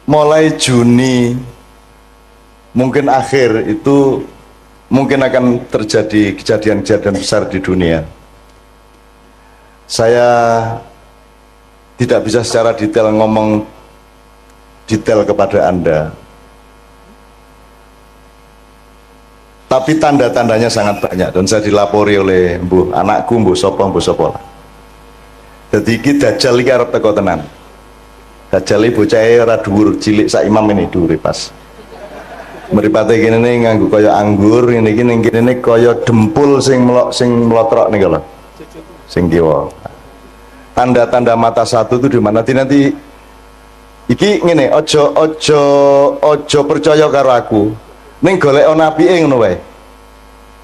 mulai Juni mungkin akhir itu mungkin akan terjadi kejadian-kejadian besar di dunia. Saya tidak bisa secara detail ngomong detail kepada Anda, tapi tanda-tandanya sangat banyak dan saya dilapori oleh anakku mbuh sapa. Jadi iki Dajjal iki arep teko tenan. Dajjal iki bocahe ora dhuwur, cilik sak imam ini dhuwure pas. Mripate kene nganggo kaya anggur, ngene iki ning kene kaya dempul sing mlotrok niku lho. Sing kiwa. Tanda-tanda mata satu itu di mana? Nanti iki ngene, ojo percaya karo aku. Ning golek napike ngono wae.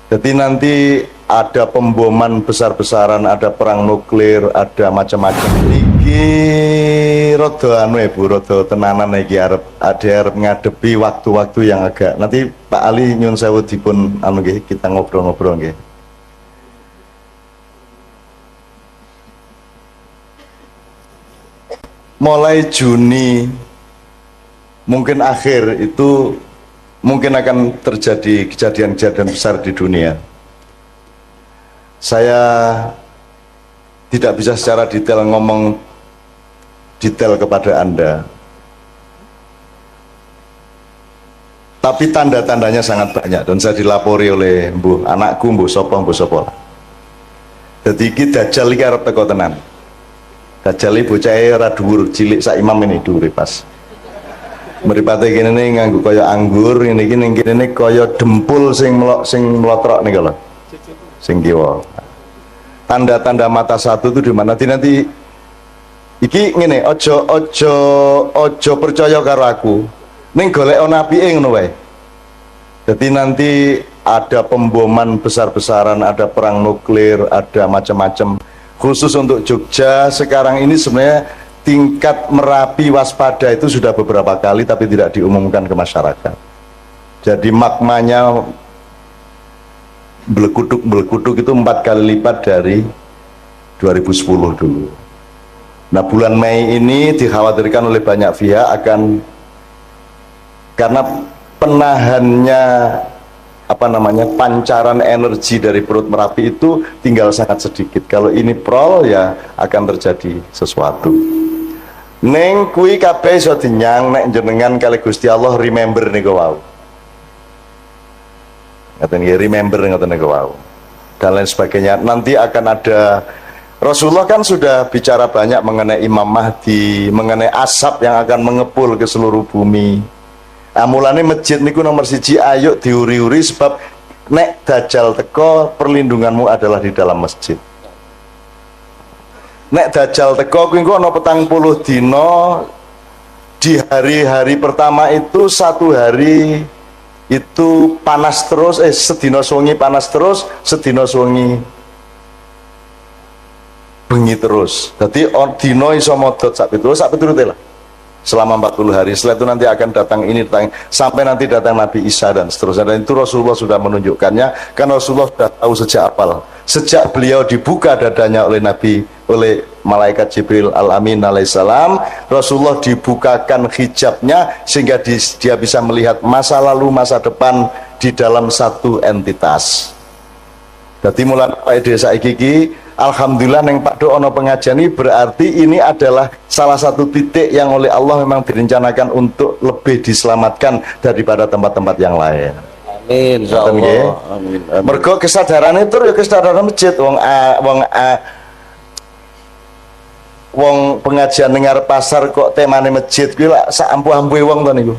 Jadi nanti ada pemboman besar-besaran, ada perang nuklir, ada macam-macam. Iki rada anu ya Bu, rada tenanan iki arep ngadepi waktu-waktu yang agak. Nanti Pak Ali nyun sewu dipun anu nggih, kita ngobrol-ngobrol nggih. Mulai Juni mungkin akhir itu mungkin akan terjadi kejadian-kejadian besar di dunia. Saya tidak bisa secara detail ngomong detail kepada Anda, tapi tanda-tandanya sangat banyak dan saya dilapori oleh anakku mbuh sapa. Jadi iki Dajjal iki arep teko tenan. Dajjal iki bocahe ora dhuwur, cilik sak imam ini dhuwure pas. Mripate kene nganggo kaya anggur, ngene iki ning kene kaya dempul sing mlotrok niku lho. Sing kiwa. Tanda-tanda mata satu itu di mana? Nanti iki ngene, ojo percaya karo aku. Ning golek napike ngono wae. Jadi nanti ada pemboman besar-besaran, ada perang nuklir, ada macam-macam. Khusus untuk Jogja sekarang ini sebenarnya tingkat Merapi waspada itu sudah beberapa kali tapi tidak diumumkan ke masyarakat. Jadi magmanya belekutuk itu 4 kali lipat dari 2010 dulu. Nah bulan Mei ini dikhawatirkan oleh banyak pihak akan, karena penahannya pancaran energi dari perut Merapi itu tinggal sangat sedikit. Kalau ini prol ya akan terjadi sesuatu. Neng kui kabeh iso dinyang nek jenengan kali Gusti Allah remember niku wau. Ngaten nggih, remember ngaten niku wau. Dan lain sebagainya. Nanti akan ada, Rasulullah kan sudah bicara banyak mengenai Imam Mahdi, mengenai asap yang akan mengepul ke seluruh bumi. Mulane masjid niku nomor 1, ayo diuri-uri sebab nek Dajjal teko perlindunganmu adalah di dalam masjid. Nek Dajjal teko kuwi engko ana 40 dina, di hari-hari pertama itu 1 hari itu panas terus, sedina suwengi panas terus, sedina suwengi bengi terus. Dadi dina iso modot sak piturute lah. Selama 40 hari. Setelah itu nanti akan datang ini, sampai nanti datang Nabi Isa dan seterusnya. Dan itu Rasulullah sudah menunjukkannya, karena Rasulullah sudah tahu sejak awal. Sejak beliau dibuka dadanya oleh malaikat Jibril Al-Amin alaihissalam, Rasulullah dibukakan hijabnya sehingga dia bisa melihat masa lalu, masa depan di dalam satu entitas. Jadi mulai desa iki, alhamdulillah neng Pak Do ono pengajian ini, berarti ini adalah salah satu titik yang oleh Allah memang direncanakan untuk lebih diselamatkan daripada tempat-tempat yang lain. Amin. Insyaallah. Amin. Mergo kesadaran itu ya kesadaran masjid. Wong pengajian dengar pasar kok temane masjid kuwi lak sak ampuh-ampuhe wong to niku.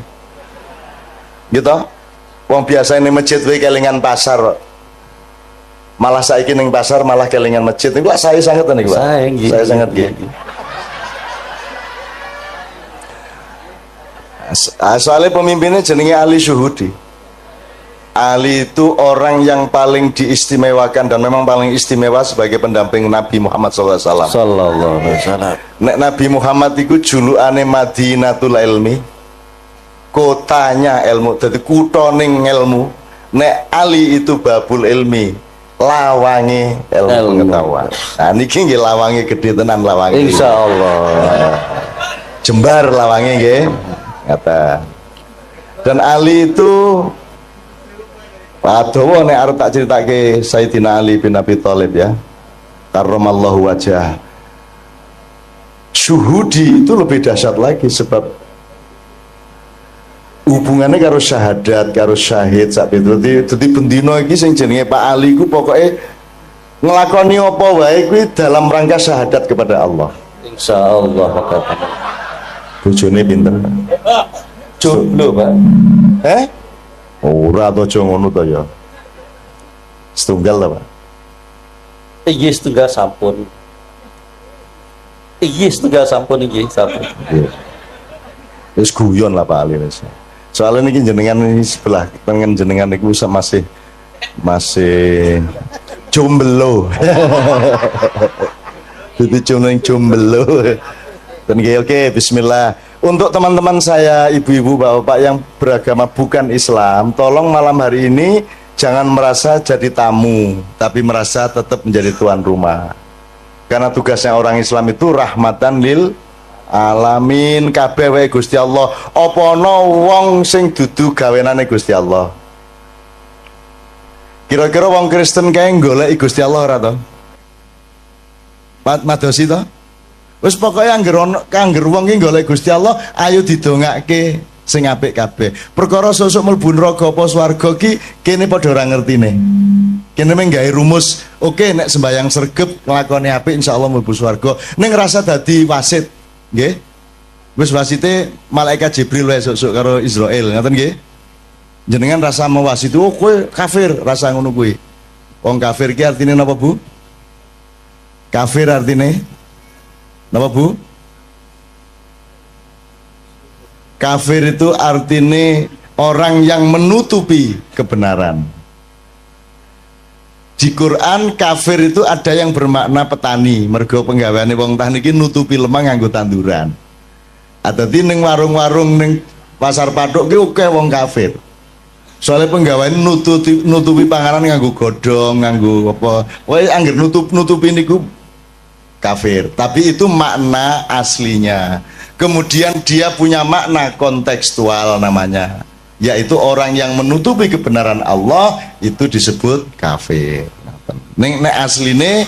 Gitu. Wong biasa ning masjid kuwi kelingan pasar. Malah saiki ning pasar malah kelingan masjid. Niku lak saya sangat niku, Pak. Saya sangat nggih. Soalnya pemimpinnya jenenge Ali Syuhudi. Ali itu orang yang paling diistimewakan dan memang paling istimewa sebagai pendamping Nabi Muhammad SAW. Nek Nabi Muhammad itu julukane Madinatul Ilmi, kotanya ilmu, jadi kutoning ilmu. Nek Ali itu babul ilmi, lawangi ilmu pengetahuan. Nah niki nggih lawangi gede tenan lawangi. Insyaallah. Jembar lawangi nggih. Ngata. Dan Ali itu adowo nek arep tak critake Sayyidina Ali bin Abi Thalib ya. Karramallahu wajah. Syuhudi itu lebih dahsyat lagi sebab hubungannya karo syahadat, karo syahid sak itu. Dadi bendina iki sing jenenge Pak Ali ku pokoke ngelakoni apa wae kuwi dalam rangka syahadat kepada Allah. Insyaallah makanya. Bojone pinter. Jomblo, Pak. Ora to aja ngono to ya. Setunggal ta, Pak? Iya setunggal sampun. Iya setunggal sampun iki sampun. Wis guyon lah Pak Ali wis. Soalnya niki jenengan ini sebelah tengen jenengan niku masih jomblo. Jadi jomblo. Dan oke, bismillah. Untuk teman-teman saya, ibu-ibu, bapak-bapak yang beragama bukan Islam, tolong malam hari ini jangan merasa jadi tamu, tapi merasa tetap menjadi tuan rumah. Karena tugasnya orang Islam itu rahmatan lil alamin, kabeh wae Gusti Allah. Apa ana wong sing dudu gawenane Gusti Allah? Kira-kira wong Kristen kae golek Gusti Allah ora to? Madosi to? Wis pokoke angger wong ki golek Gusti Allah, ayo didongake sing apik kabeh. Perkara sesuk mlebu neraka apa swarga ki kene padha ora ngertine. Kene mung gawe rumus, oke nek sembayang sregep nglakoni apik insyaallah mlebu swarga. Ning ngrasa dadi wasit, nggih. Wis wasite malaikat Jibril wae esuk karo Israil, ngoten nggih. Jenengan rasa mewasit, oh kowe kafir, rasa ngono kuwi. Wong kafir ki artine napa, Bu? Kafir artine napa, Bu? Kafir itu artinya orang yang menutupi kebenaran. Di Quran kafir itu ada yang bermakna petani, mergo penggaweane wong tani iki nutupi lemah nganggo tanduran. Adati ning warung-warung ning pasar patok ki akeh wong kafir. Soalnya penggaweane nutupi panganan nganggo godhong, nganggo apa. Wae angger nutupi niku kafir, tapi itu makna aslinya. Kemudian dia punya makna kontekstual namanya, yaitu orang yang menutupi kebenaran Allah itu disebut kafir. Nek asline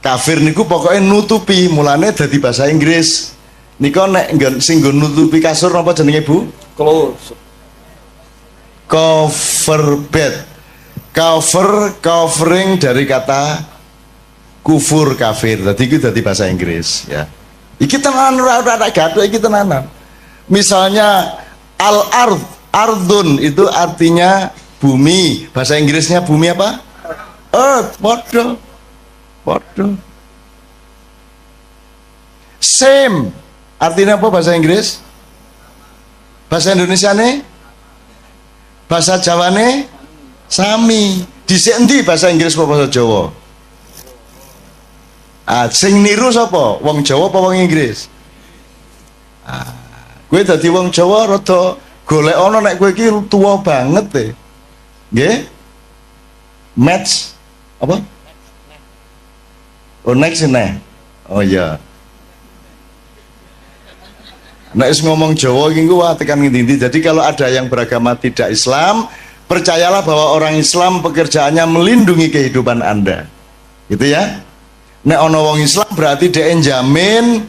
kafir niku pokoknya nutupi, mulane dadi bahasa Inggris. Nika nek sing nggon nutupi kasur napa jenenge, Bu? Cover bed. Covering dari kata kufur, kafir. Tadi itu dari bahasa Inggris ya. Iki tenan ora gaduh iki tenanan. Misalnya ardun itu artinya bumi. Bahasa Inggrisnya bumi apa? Earth, podo. Same. Artinya apa bahasa Inggris? Bahasa Indonesia nih? Bahasa Jawa nih? Sami. Dhisik endi bahasa Inggris apa bahasa Jawa? Sing niru sapa? Wong Jawa apa wong Inggris? Kowe dadi wong Jawa rada golek ana nek kowe iki tuwa banget e. Nggih? Match apa? Oh next nih. Oh iya. Nek ngomong Jawa iki ku tekan ngendi-endi. Jadi kalau ada yang beragama tidak Islam, percayalah bahwa orang Islam pekerjaannya melindungi kehidupan Anda. Gitu ya. Nek ana wong Islam berarti dhek njamin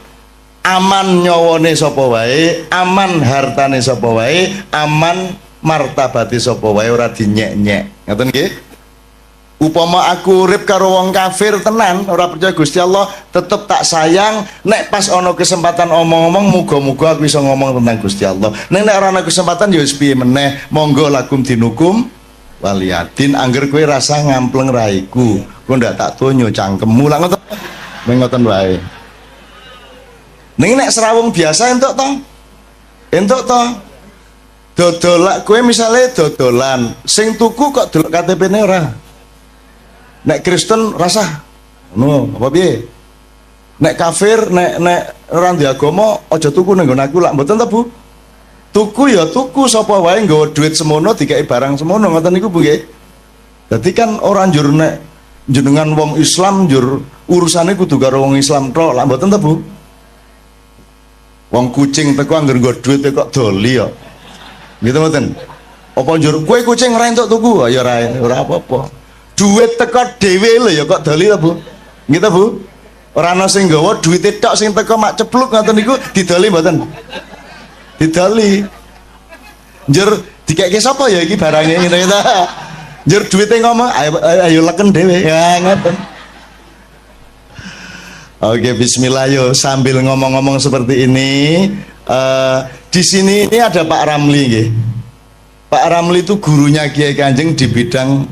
aman nyawane sapa wae, aman hartane sapa wae, aman martabate sapa wae, ora dinyek-nyek. Ngoten nggih? Upama aku urip karo wong kafir tenan, ora percaya Gusti Allah, tetep tak sayang. Nek pas ana kesempatan omong-omong, muga-muga aku bisa ngomong tentang Gusti Allah. Nek ora ana kesempatan ya wis piye meneh, monggo lakum dinukum waliyadin. Angger kowe rasa ngampleng raiku, kowe ndak tak tonyo cangkemmu lah ngoten. Ngoten wae. Ning nek serawung biasa entuk to? Entuk to? Dodol kowe misale dodolan, sing tuku kok delok KTP-ne ora. Nek Kristen rasa no apa piye? Nek kafir, nek ora ndek agama aja tuku ning nggon aku lak mboten ta, Bu? Tuku ya tuku, sapa wae nggawa duit semono dikai barang semono, ngoten niku Bu nggih. Dadi kan ora njur nek jenengan wong Islam njur urusane kudu karo wong Islam tok, lak mboten ta, Bu? Wong kucing teko anggar nggo duit kok doli kok. Gitu mboten. Apa njur kowe kucing ora entuk tuku? Ya ora apa-apa. Duit teko dhewe lho ya kok doli ta, Bu? Gitu, Bu. Ora ana sing nggawa duwite tok sing teko mak cepluk ngoten niku didoli mboten? Didoli. Njur dikeke sapa ya iki barange ngene ta? Njur duwite ngomong ayo leken dhewe. Ya ngoten. Oke, bismillah yo sambil ngomong-ngomong seperti ini di sini ini ada Pak Ramli nggih. Pak Ramli itu gurunya Kiai Kanjeng di bidang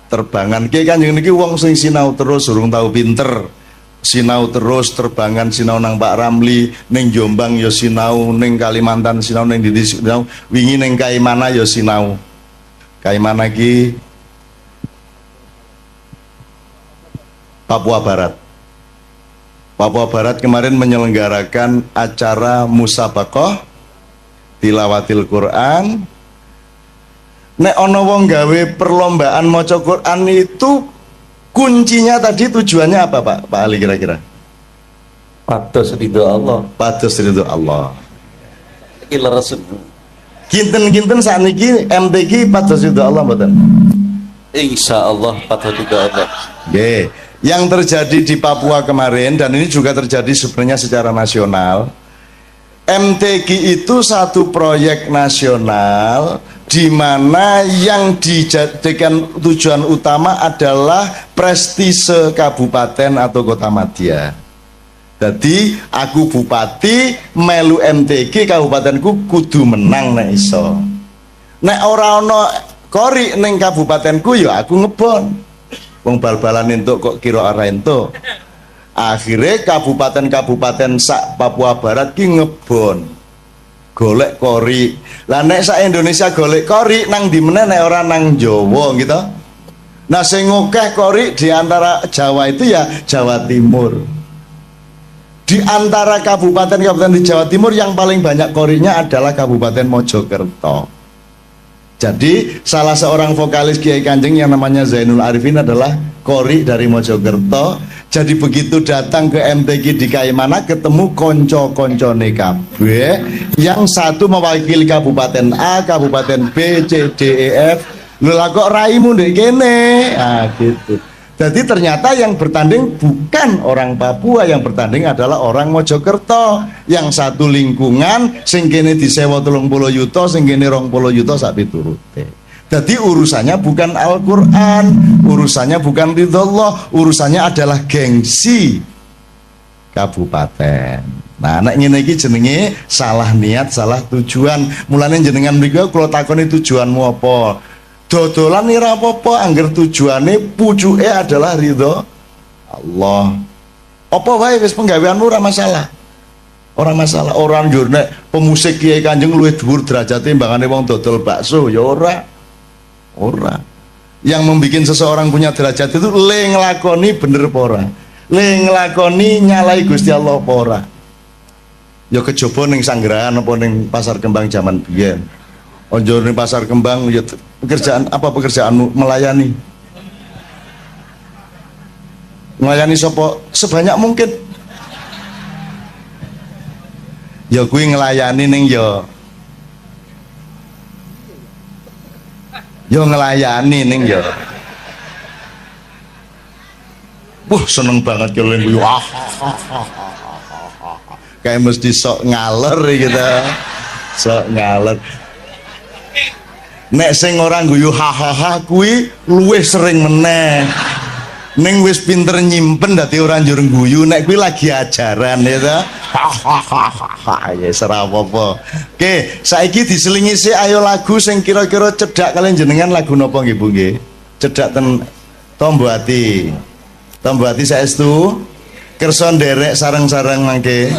terbangan. Kiai Kanjeng niki wong sing sinau terus urung tahu pinter. Sinau terus terbangan sinau nang Pak Ramli, ning Jombang ya sinau, ning Kalimantan sinau, ning ndi sinau, wingi ning Kaimana ya sinau. Kaimana ki Papua Barat. Papua Barat kemarin menyelenggarakan acara musabaqah tilawatil Quran. Nek ono wong gawe perlombaan maca Quran itu kuncinya tadi tujuannya apa Pak Ali kira-kira? Pados ridho Allah. Pados ridho Allah. Iki leres. Kinten-kinten sakniki MTQ pados ridho Allah mboten? Insyaallah pados ridho Allah. Nggih. Yang terjadi di Papua kemarin dan ini juga terjadi sebenarnya secara nasional. MTQ itu satu proyek nasional di mana yang dijadikan tujuan utama adalah prestise kabupaten atau kota madya. Jadi aku bupati melu MTQ kabupatenku kudu menang nek iso. Nek ora ana kori ning kabupatenku ya aku ngebon. Wong bal-balan entuk kok kira ora entuk. Akhirnya kabupaten-kabupaten sak Papua Barat ki ngebon golek kori. Lah nek sak Indonesia golek kori nang di meneh nek ora nang Jawa gitu. Nah sing ngokeh kori di antara Jawa itu ya Jawa Timur. Di antara kabupaten-kabupaten di Jawa Timur yang paling banyak korinya adalah Kabupaten Mojokerto. Jadi salah seorang vokalis Kiai Kanjeng yang namanya Zainul Arifin adalah kori dari Mojokerto. Jadi begitu datang ke MTQ di Kaimana ketemu konco-koncone kabeh, yang satu mewakili Kabupaten A, Kabupaten B, C, D, E, F. Lho lah kok raimu ndek kene? Ah gitu. Jadi ternyata yang bertanding bukan orang Papua, yang bertanding adalah orang Mojokerto. Yang satu lingkungan, sing kene disewa 30 yuta, sing kene 20 yuta sak piturute. Jadi urusannya bukan Al-Quran, urusannya bukan ridhollah, urusannya adalah gengsi kabupaten. Nah, nek ngene iki jenenge salah niat, salah tujuan. Mulane jenengan mriku kula takoni tujuanmu apa? Dodolan ora apa-apa angger tujuane pucuke adalah ridho Allah. Apa wae wis penggaweanmu ora masalah. Ora masalah. Orang njur nek pemusik Kiai Kanjeng luwih dhuwur derajate timbangane wong dodol bakso ya ora. Ora. Yang membuat seseorang punya derajat itu le nglakoni bener apa ora. Le nglakoni nyalai Gusti Allah apa ora. Ya kejaba ning Sanggerahan apa ning Pasar Kembang zaman biyen. Onjor ning Pasar Kembang ya pekerjaan apa pekerjaanmu? Melayani. Melayani sapa? Sebanyak mungkin. Ya kuwi nglayani ning ya ngelayani ning ya. Wah seneng banget kalau yang guyu. Kayak mesti sok ngaler gitu. Sok ngaler. Nek sing orang guyu hahaha kuwi luwih sering meneh. Ning wis pinter nyimpen dadi ora njur guyu nek kuwi lagi ajaran ya ta. Hahaha ya ora apa-apa. Oke, saiki diselingi sih ayo lagu sing kira-kira cedhak kalian jenengan lagu napa nggih Bu nggih? Cedhak ten Tombo Ati. Tombo Ati saestu kersa nderek sareng-sareng mangke.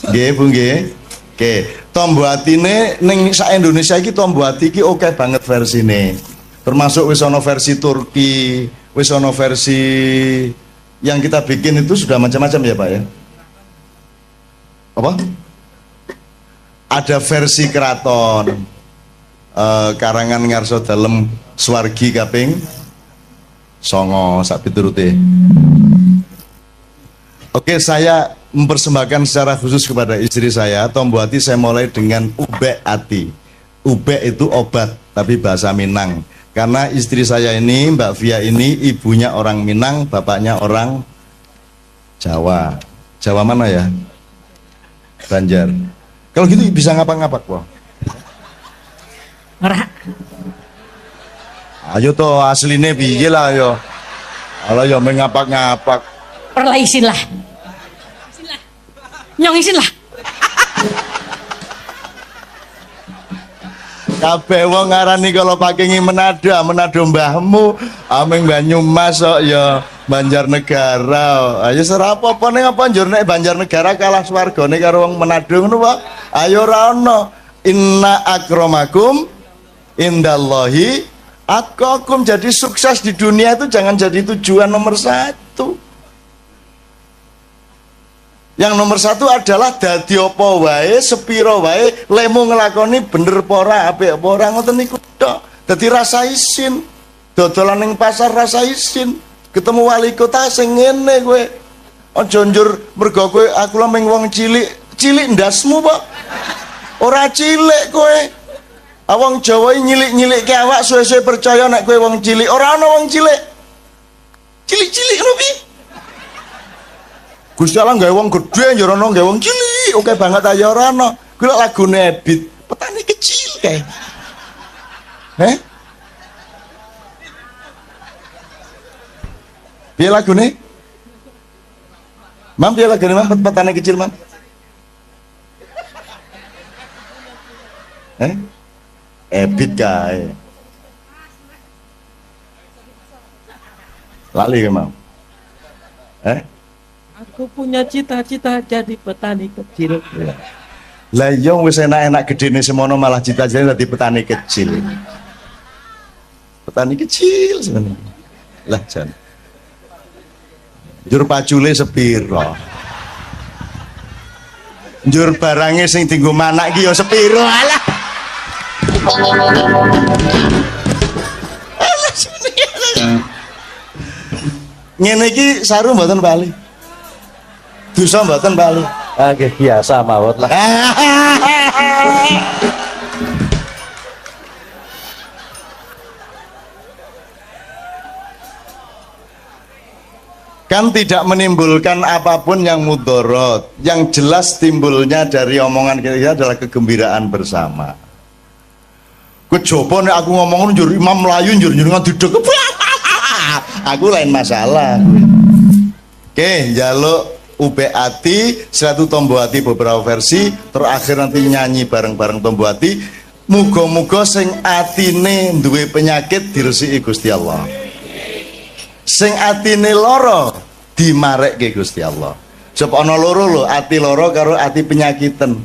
Nggih Bu nggih. Oke, Tombo Atine ning sak Indonesia iki Tombo Ati iki oke banget versine. Termasuk wis ana versi Turki, wis ana versi yang kita bikin itu sudah macam-macam ya Pak ya. Apa? Ada versi keraton karangan ngarso dalem Swargi kaping 9 sak piturute. Oke, saya mempersembahkan secara khusus kepada istri saya, Tombo Hati saya mulai dengan Ubek Ati. Ubek itu obat, tapi bahasa Minang. Karena istri saya ini, Mbak Via ini, ibunya orang Minang, bapaknya orang Jawa. Jawa mana ya? Banjar. Kalau gitu bisa ngapak-ngapak, Wah. Ora. Ayo toh aslinya piye lah yo. Kalau yo mengapak-ngapak. Perlah isin lah. Nyong isin lah. Kabeh wong ngarani kalau pakai Manado mbahmu, ameng Banyumas kok ya Banjarnegara. Ayo serapopo ning apa njur nek Banjarnegara kalah swargane karo wong Manado ngono wae. Ayo ora ono. Inna akramakum indallahi atqakum. Jadi sukses di dunia itu jangan jadi tujuan nomor satu. Yang nomor satu adalah dadi apa wae, sepiro wae, lemu ngelakoni bener pora, apik pora, ngoten niku tok. Dadi rasa isin, dodolan ning pasar rasa isin, ketemu wali kota sing ngene kowe. Aja njur mergo kowe aku lho mung wong cilik, cilik ndasmu kok. Ora cilik kowe. Awang Jawa nyilik-nyilikke awak suwe-suwe percaya nek kowe wong cilik, ora ana wong cilik. Cilik-cilik ngono piye? Gusti Allah gawe wong gedhe ya ora gawe wong cilik, oke banget aja ora ana. Kuwi lagune Ebit, petani kecil kae. Piye lagune? Mam piye lagune Mam petani kecil Mam? Ebit kae. Lali ke Mam? Aku punya cita-cita jadi petani kecil. Lah iya wis enak-enak gedene semono malah cita-citane dadi petani kecil. Petani kecil sebenarnya. Lah jan. Njur pacule sepiro? Njur barange sing dienggo manak iki ya sepiro? Alah. Ngene iki saru mboten bali. Dosa mboten bali. Nggih biasa mawon lah. Kan tidak menimbulkan apapun yang mudorot. Yang jelas timbulnya dari omongan kita adalah kegembiraan bersama. Kejopo nek aku ngomong njur imam melayu njur ngaduduk. Aku lain masalah. Oke, njaluk Ubek Ati, satu Tombo Hati beberapa versi, terakhir nanti nyanyi bareng-bareng Tombo Hati. Muga-muga sing atine duwe penyakit diresiki Gusti Allah. Sing atine loro dimarekke Gusti Allah. Sebab ana loro lho, ati loro karo ati penyakiten.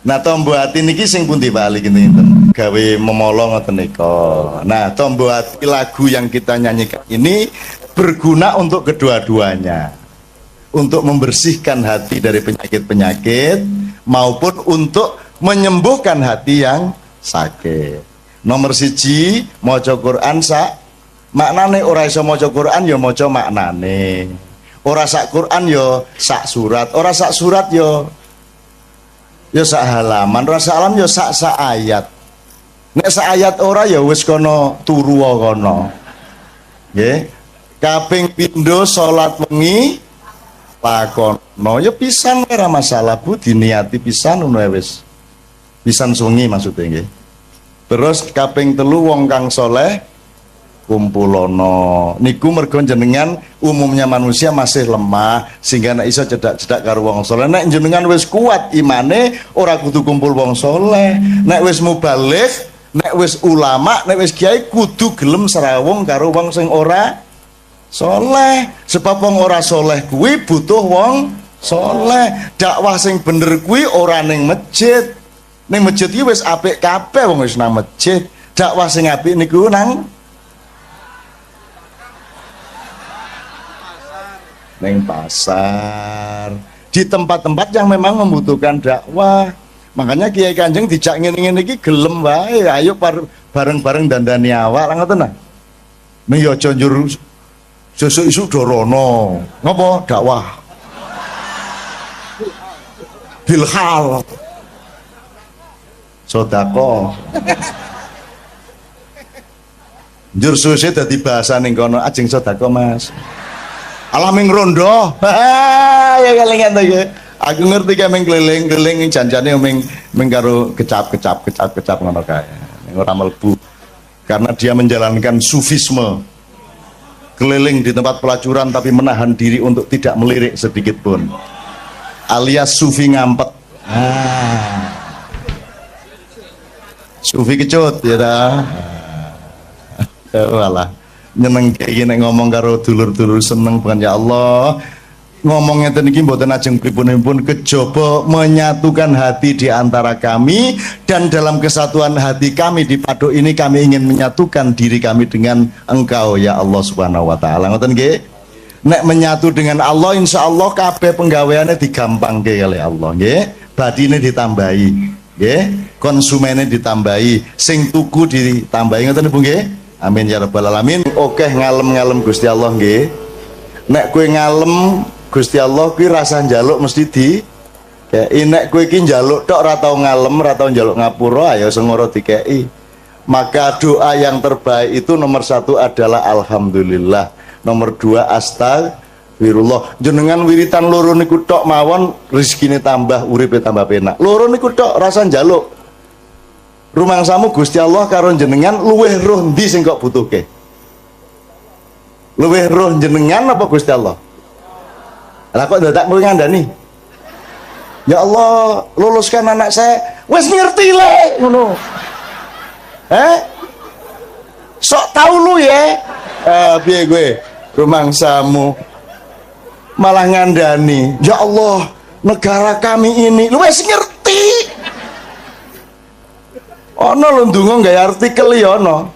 Nah, Tombo Hati niki sing pundi bali kinten gawe memolo ngoten nika. Nah, Tombo Hati lagu yang kita nyanyikan ini berguna untuk kedua-duanya. Untuk membersihkan hati dari penyakit-penyakit maupun untuk menyembuhkan hati yang sakit. Nomor siji, maca Quran sak maknane, ora iso maca Quran ya maca maknane. Ora sak Quran ya sak surat, ora sak surat ya sak halaman, ora sak halaman ya sak ayat. Nek sak ayat ora ya wis kono turu kono. Nggih. Kaping pindho salat wengi lakono ya pisan ora masalah Bu, diniati pisan ngono wis. Pisan sungi maksudnya nggih. Terus kaping telu wong kang soleh kumpulono. Niku mergo jenengan umumnya manusia masih lemah sehingga nek iso cedak-cedak karo wong soleh. Nek jenengan wis kuat imane ora kudu kumpul wong soleh. Nek wis mubaligh, nek wis ulama, nek wis kiai kudu gelem serawung karo wong sing ora soleh. Sebab wong ora soleh kuwi butuh wong soleh. Dakwah sing bener kuwi ora ning masjid. Ning masjid iki wis apik kabeh wong wis nang masjid. Dakwah sing apik niku nang pasar, di tempat-tempat yang memang membutuhkan dakwah. Makanya Kiai Kanjeng dijak ngene-ngene iki gelem wae. Ayo bareng-bareng dandani awak ngoten nah. Ning yo aja njur sesuk isuk dorono. Ngopo? Dakwah. bilhal sodako njur susi dadi bahasa ning kono ajeng sodako mas alah ming rondo ya kelingan ta ya aku ngerti ka ming keliling janjane ming karo kecap ngono kae ora mlebu karena dia menjalankan sufisme keliling di tempat pelacuran tapi menahan diri untuk tidak melirik sedikit pun alias sufi ngampet sufi kecut ya dah walah nyeneng kayak gini ngomong karo dulur-dulur seneng bukan ya Allah ngomongnya tadi mboten ajeng pripun kejaba menyatukan hati di antara kami dan dalam kesatuan hati kami di Paduk ini kami ingin menyatukan diri kami dengan Engkau ya Allah Subhanahu wa taala ngoten nggih nek menyatu dengan Allah insya Allah kabeh penggaweane digampangke oleh Allah nggih badine ditambahi nggih konsumennya ditambahi sing tuku ditambahi ngoten Bu nggih amin ya rabbal alamin oke ngalem-ngalem Gusti Allah nggih nek kowe ngalem Gusti Allah kuwi rasa njaluk mesti di kei nek kowe iki njaluk tok ora tau ngalem ora tau njaluk ngapura ayo sengoro dikei maka doa yang terbaik itu nomor 1 adalah alhamdulillah nomor 2 astagfirullah jenengan wiritan loro niku tok mawon rezekine tambah uripe tambah penak loro niku tok rasa njaluk rumangsamu Gusti Allah karo jenengan luweh roh ndi sing kok butuhke luweh roh jenengan apa Gusti Allah lah kok dadak kowe ngandani ya Allah luluskan anak saya wis ngerti le ngono sok tahu lu ya piye gue rumangsamu malah ngandani ya Allah negara kami ini lu wis ngerti ono lho ndonga gawe artikel ya ono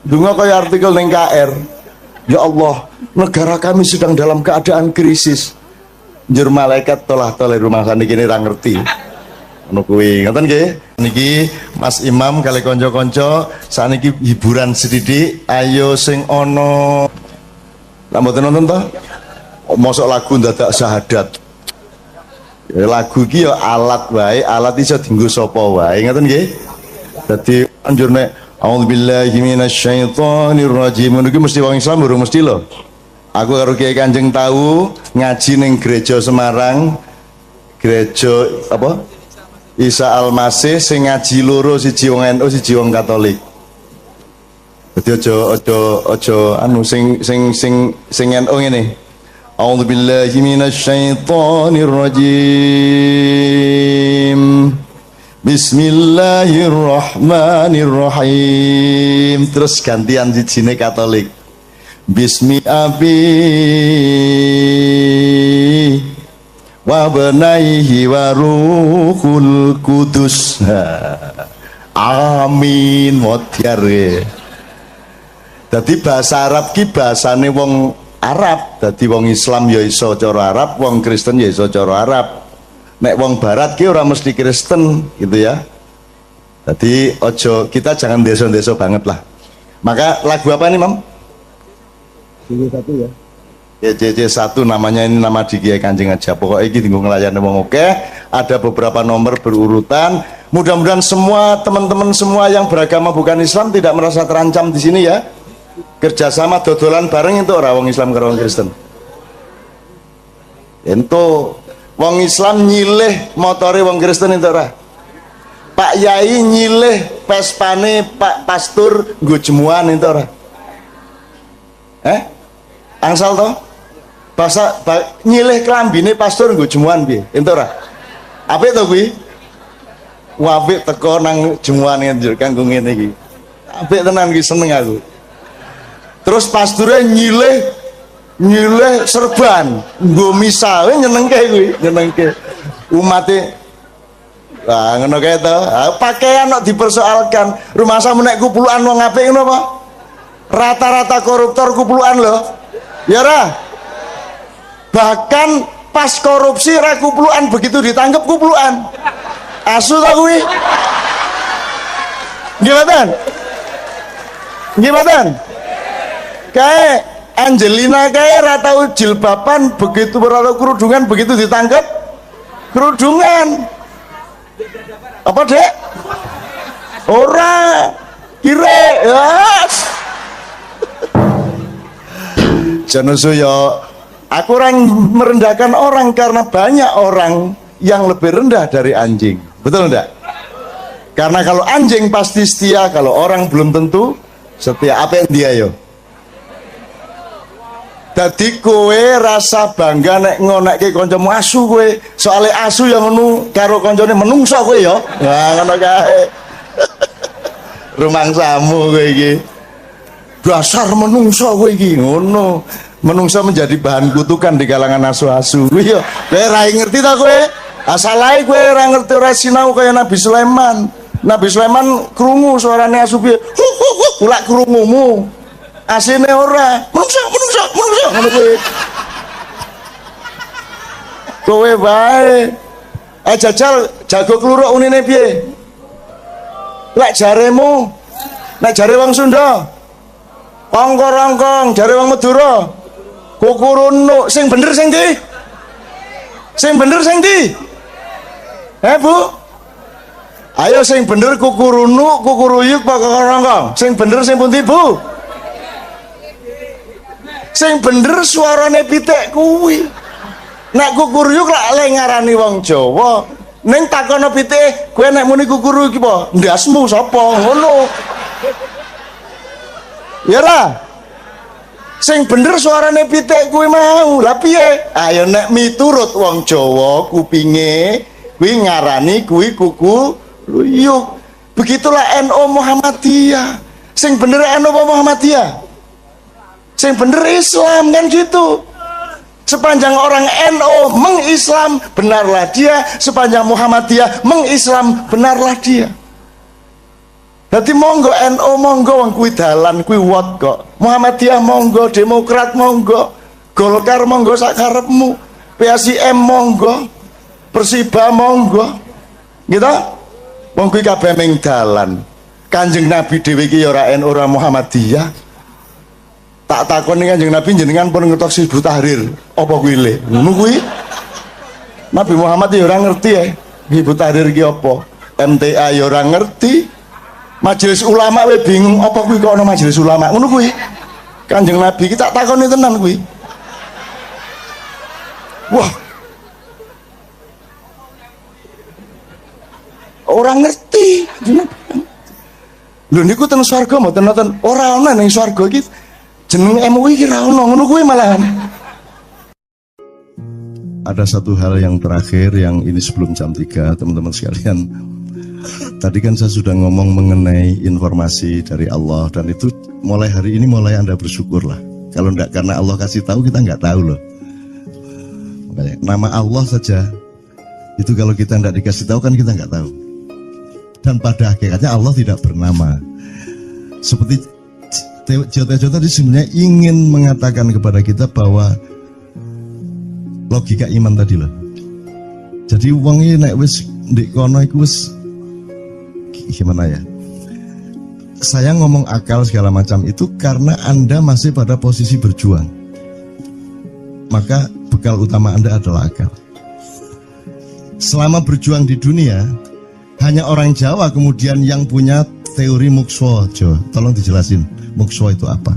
ndonga kaya artikel ning KR ya Allah negara kami sedang dalam keadaan krisis njur malaikat tolah-toleh rumah saniki kene ra ngerti ngono kuwi ngoten nggih niki Mas Imam kali kanca-kanca saniki hiburan sithik ayo sing ana lha mboten nonton to mosok lagu dadak syahadat ya, lagu iki ya alat wae alat iso dienggo sapa wae ngoten nggih dadi anjur nek a'udzubillahi minasyaitonir rajim niki mesti wong Islam urung mesti lho aku karo Kiai Kanjeng tahu ngaji ning gereja Semarang gereja apa Isa Al-Masih sing ngaji loro siji wong NU siji wong Katolik dadi aja anu sing NU ngene a'udzubillahi minasyaitonir rajim bismillahirrahmanirrahim terus gantian sijine Katolik Bismi abi wa benaihi wa ruhul kudus amin modyar dadi bahasa Arab ki bahasane wong Arab dadi wong Islam ya iso cara Arab wong Kristen ya iso cara Arab nek wong barat ki ora mesti Kristen gitu ya dadi ojo kita jangan deso-deso banget lah maka lagu apa nih Mam? JJ1 ya. Ya JJ1 namanya ini nama di Kiai Kanjeng aja. Pokoknya ini tinggal ngelayan wong oke. Ada beberapa nomor berurutan. Mudah-mudahan semua teman-teman semua yang beragama bukan Islam tidak merasa terancam di sini ya. Kerjasama dodolan bareng itu orang wong Islam karo wong Kristen. Ento wong Islam nyilih motore wong Kristen itu ora. Pak Yai nyilih pespane Pak Pastur nggo jemuan itu ora. Angsal to nyilih klambine pastor nggo jemuan piye entuk ora apik to kuwi apik teko nang jemuan njur kanggo ngene iki apik tenan iki seneng aku terus pasture nyilih serban nggo misa nyenengke kuwi nyenengke umate lah ngono kae to pakaian kok dipersoalkan rumah samu nek kupulukan wong apik ngono apa rata-rata koruptor kupulukan lho ya ra bahkan pas korupsi ra kuplukan begitu ditangkap kuplukan asu ta kuwi gimana kayak Angelina kayak ra tau jilbaban begitu ora tau kerudungan begitu ditangkap Kerudungan. Apa, Dek? Ora. Kire. Yes. Janusu yo, aku orang merendahkan orang karena banyak orang yang lebih rendah dari anjing. Betul enggak? Karena kalau anjing pasti setia, kalau orang belum tentu setia. Apa yang dia yo? Dadi kowe rasa bangga nek ngonekke kancamu asu kowe. Soale asu yang ngono karo kancane menungso kowe yo. Nah, ngono kae. Rumangsamu kowe iki. Dasar menungso kowe iki ngono. Menungso menjadi bahan kutukan di kalangan asu-asu. Kuwi yo, kowe ra ngerti ta kowe? Asalae kowe ora ngerti, ora sinau kaya Nabi Sulaiman. Nabi Sulaiman krungu suarane asu piye? Ulak krungumu. Asine ora. Menungso ngono kowe. Kowe bae. Jajal jago kluruk unine piye? Lek jaremu. Nek jare wong Sunda. Ongkor-ongkong, jare wong Madura. Kukurunu, sing bener sing ndi? Sing bener sing ndi? Bu? Ayo sing bener kukurunu, kukuruyuk, ongkor-ongkong. Sing bener sing pundi, Bu? Sing bener suarane pitik kuwi. Nek kukuruyuk lak ngarani wong Jawa. Ning takono pitik, kowe nek muni kukuruyuk iki apa? Ndasmu sapa? Ngono. Ya lah. Sing bener suarane pitik kuwi mau. Lah piye? Ayo nek miturut wong Jawa kupinge kuwi ngarani kuwi kuku luyuk. Begitulah NU Muhammadiyah. Sing bener NU Muhammadiyah. Sing bener Islam kan gitu. Sepanjang orang NU mengislam benarlah dia, sepanjang Muhammadiyah mengislam benarlah dia. Jadi monggo NU monggo wong kuwi dalan kuwi wot kok. Muhammadiyah monggo, Demokrat monggo, Golkar monggo sak karepmu, PSIM monggo, Persiba monggo. Gitu? Wong kuwi kabeh ming dalan. Kanjeng Nabi dhewe iki ya ora NU ora Muhammadiyah. Tak takoni Kanjeng Nabi jenengan pun ngertos Hizbut Tahrir. Apa kuwi le? Ngono kuwi. Nabi Muhammad ya ora ngerti ya. Hizbut Tahrir iki apa? MTA ya ora ngerti. Majelis ulama we bingung apa kuwi kok ana majelis ulama ngono kuwi. Kanjeng Nabi iki tak takoni tenan kuwi. Wah. Orang ngerti. Lho niku teng swarga mboten nonton ora ana ning swarga iki jeneng MUI iki ra ono ngono kuwi malahan. Ada satu hal yang terakhir yang ini sebelum jam 3 teman-teman sekalian. Tadi kan saya sudah ngomong mengenai informasi dari Allah dan itu mulai hari ini mulai Anda bersyukurlah. Kalau enggak karena Allah kasih tahu kita enggak tahu loh. Makanya, nama Allah saja itu kalau kita enggak dikasih tahu kan kita enggak tahu. Dan pada hakikatnya Allah tidak bernama. Seperti Jota tadi sebenarnya ingin mengatakan kepada kita bahwa logika iman tadi loh. Jadi wong iki nek wis ndek kono iku wis gimana ya? Saya ngomong akal segala macam itu karena Anda masih pada posisi berjuang. Maka bekal utama Anda adalah akal. Selama berjuang di dunia, hanya orang Jawa kemudian yang punya teori mukswa. Jawa, tolong dijelasin, mukswa itu apa?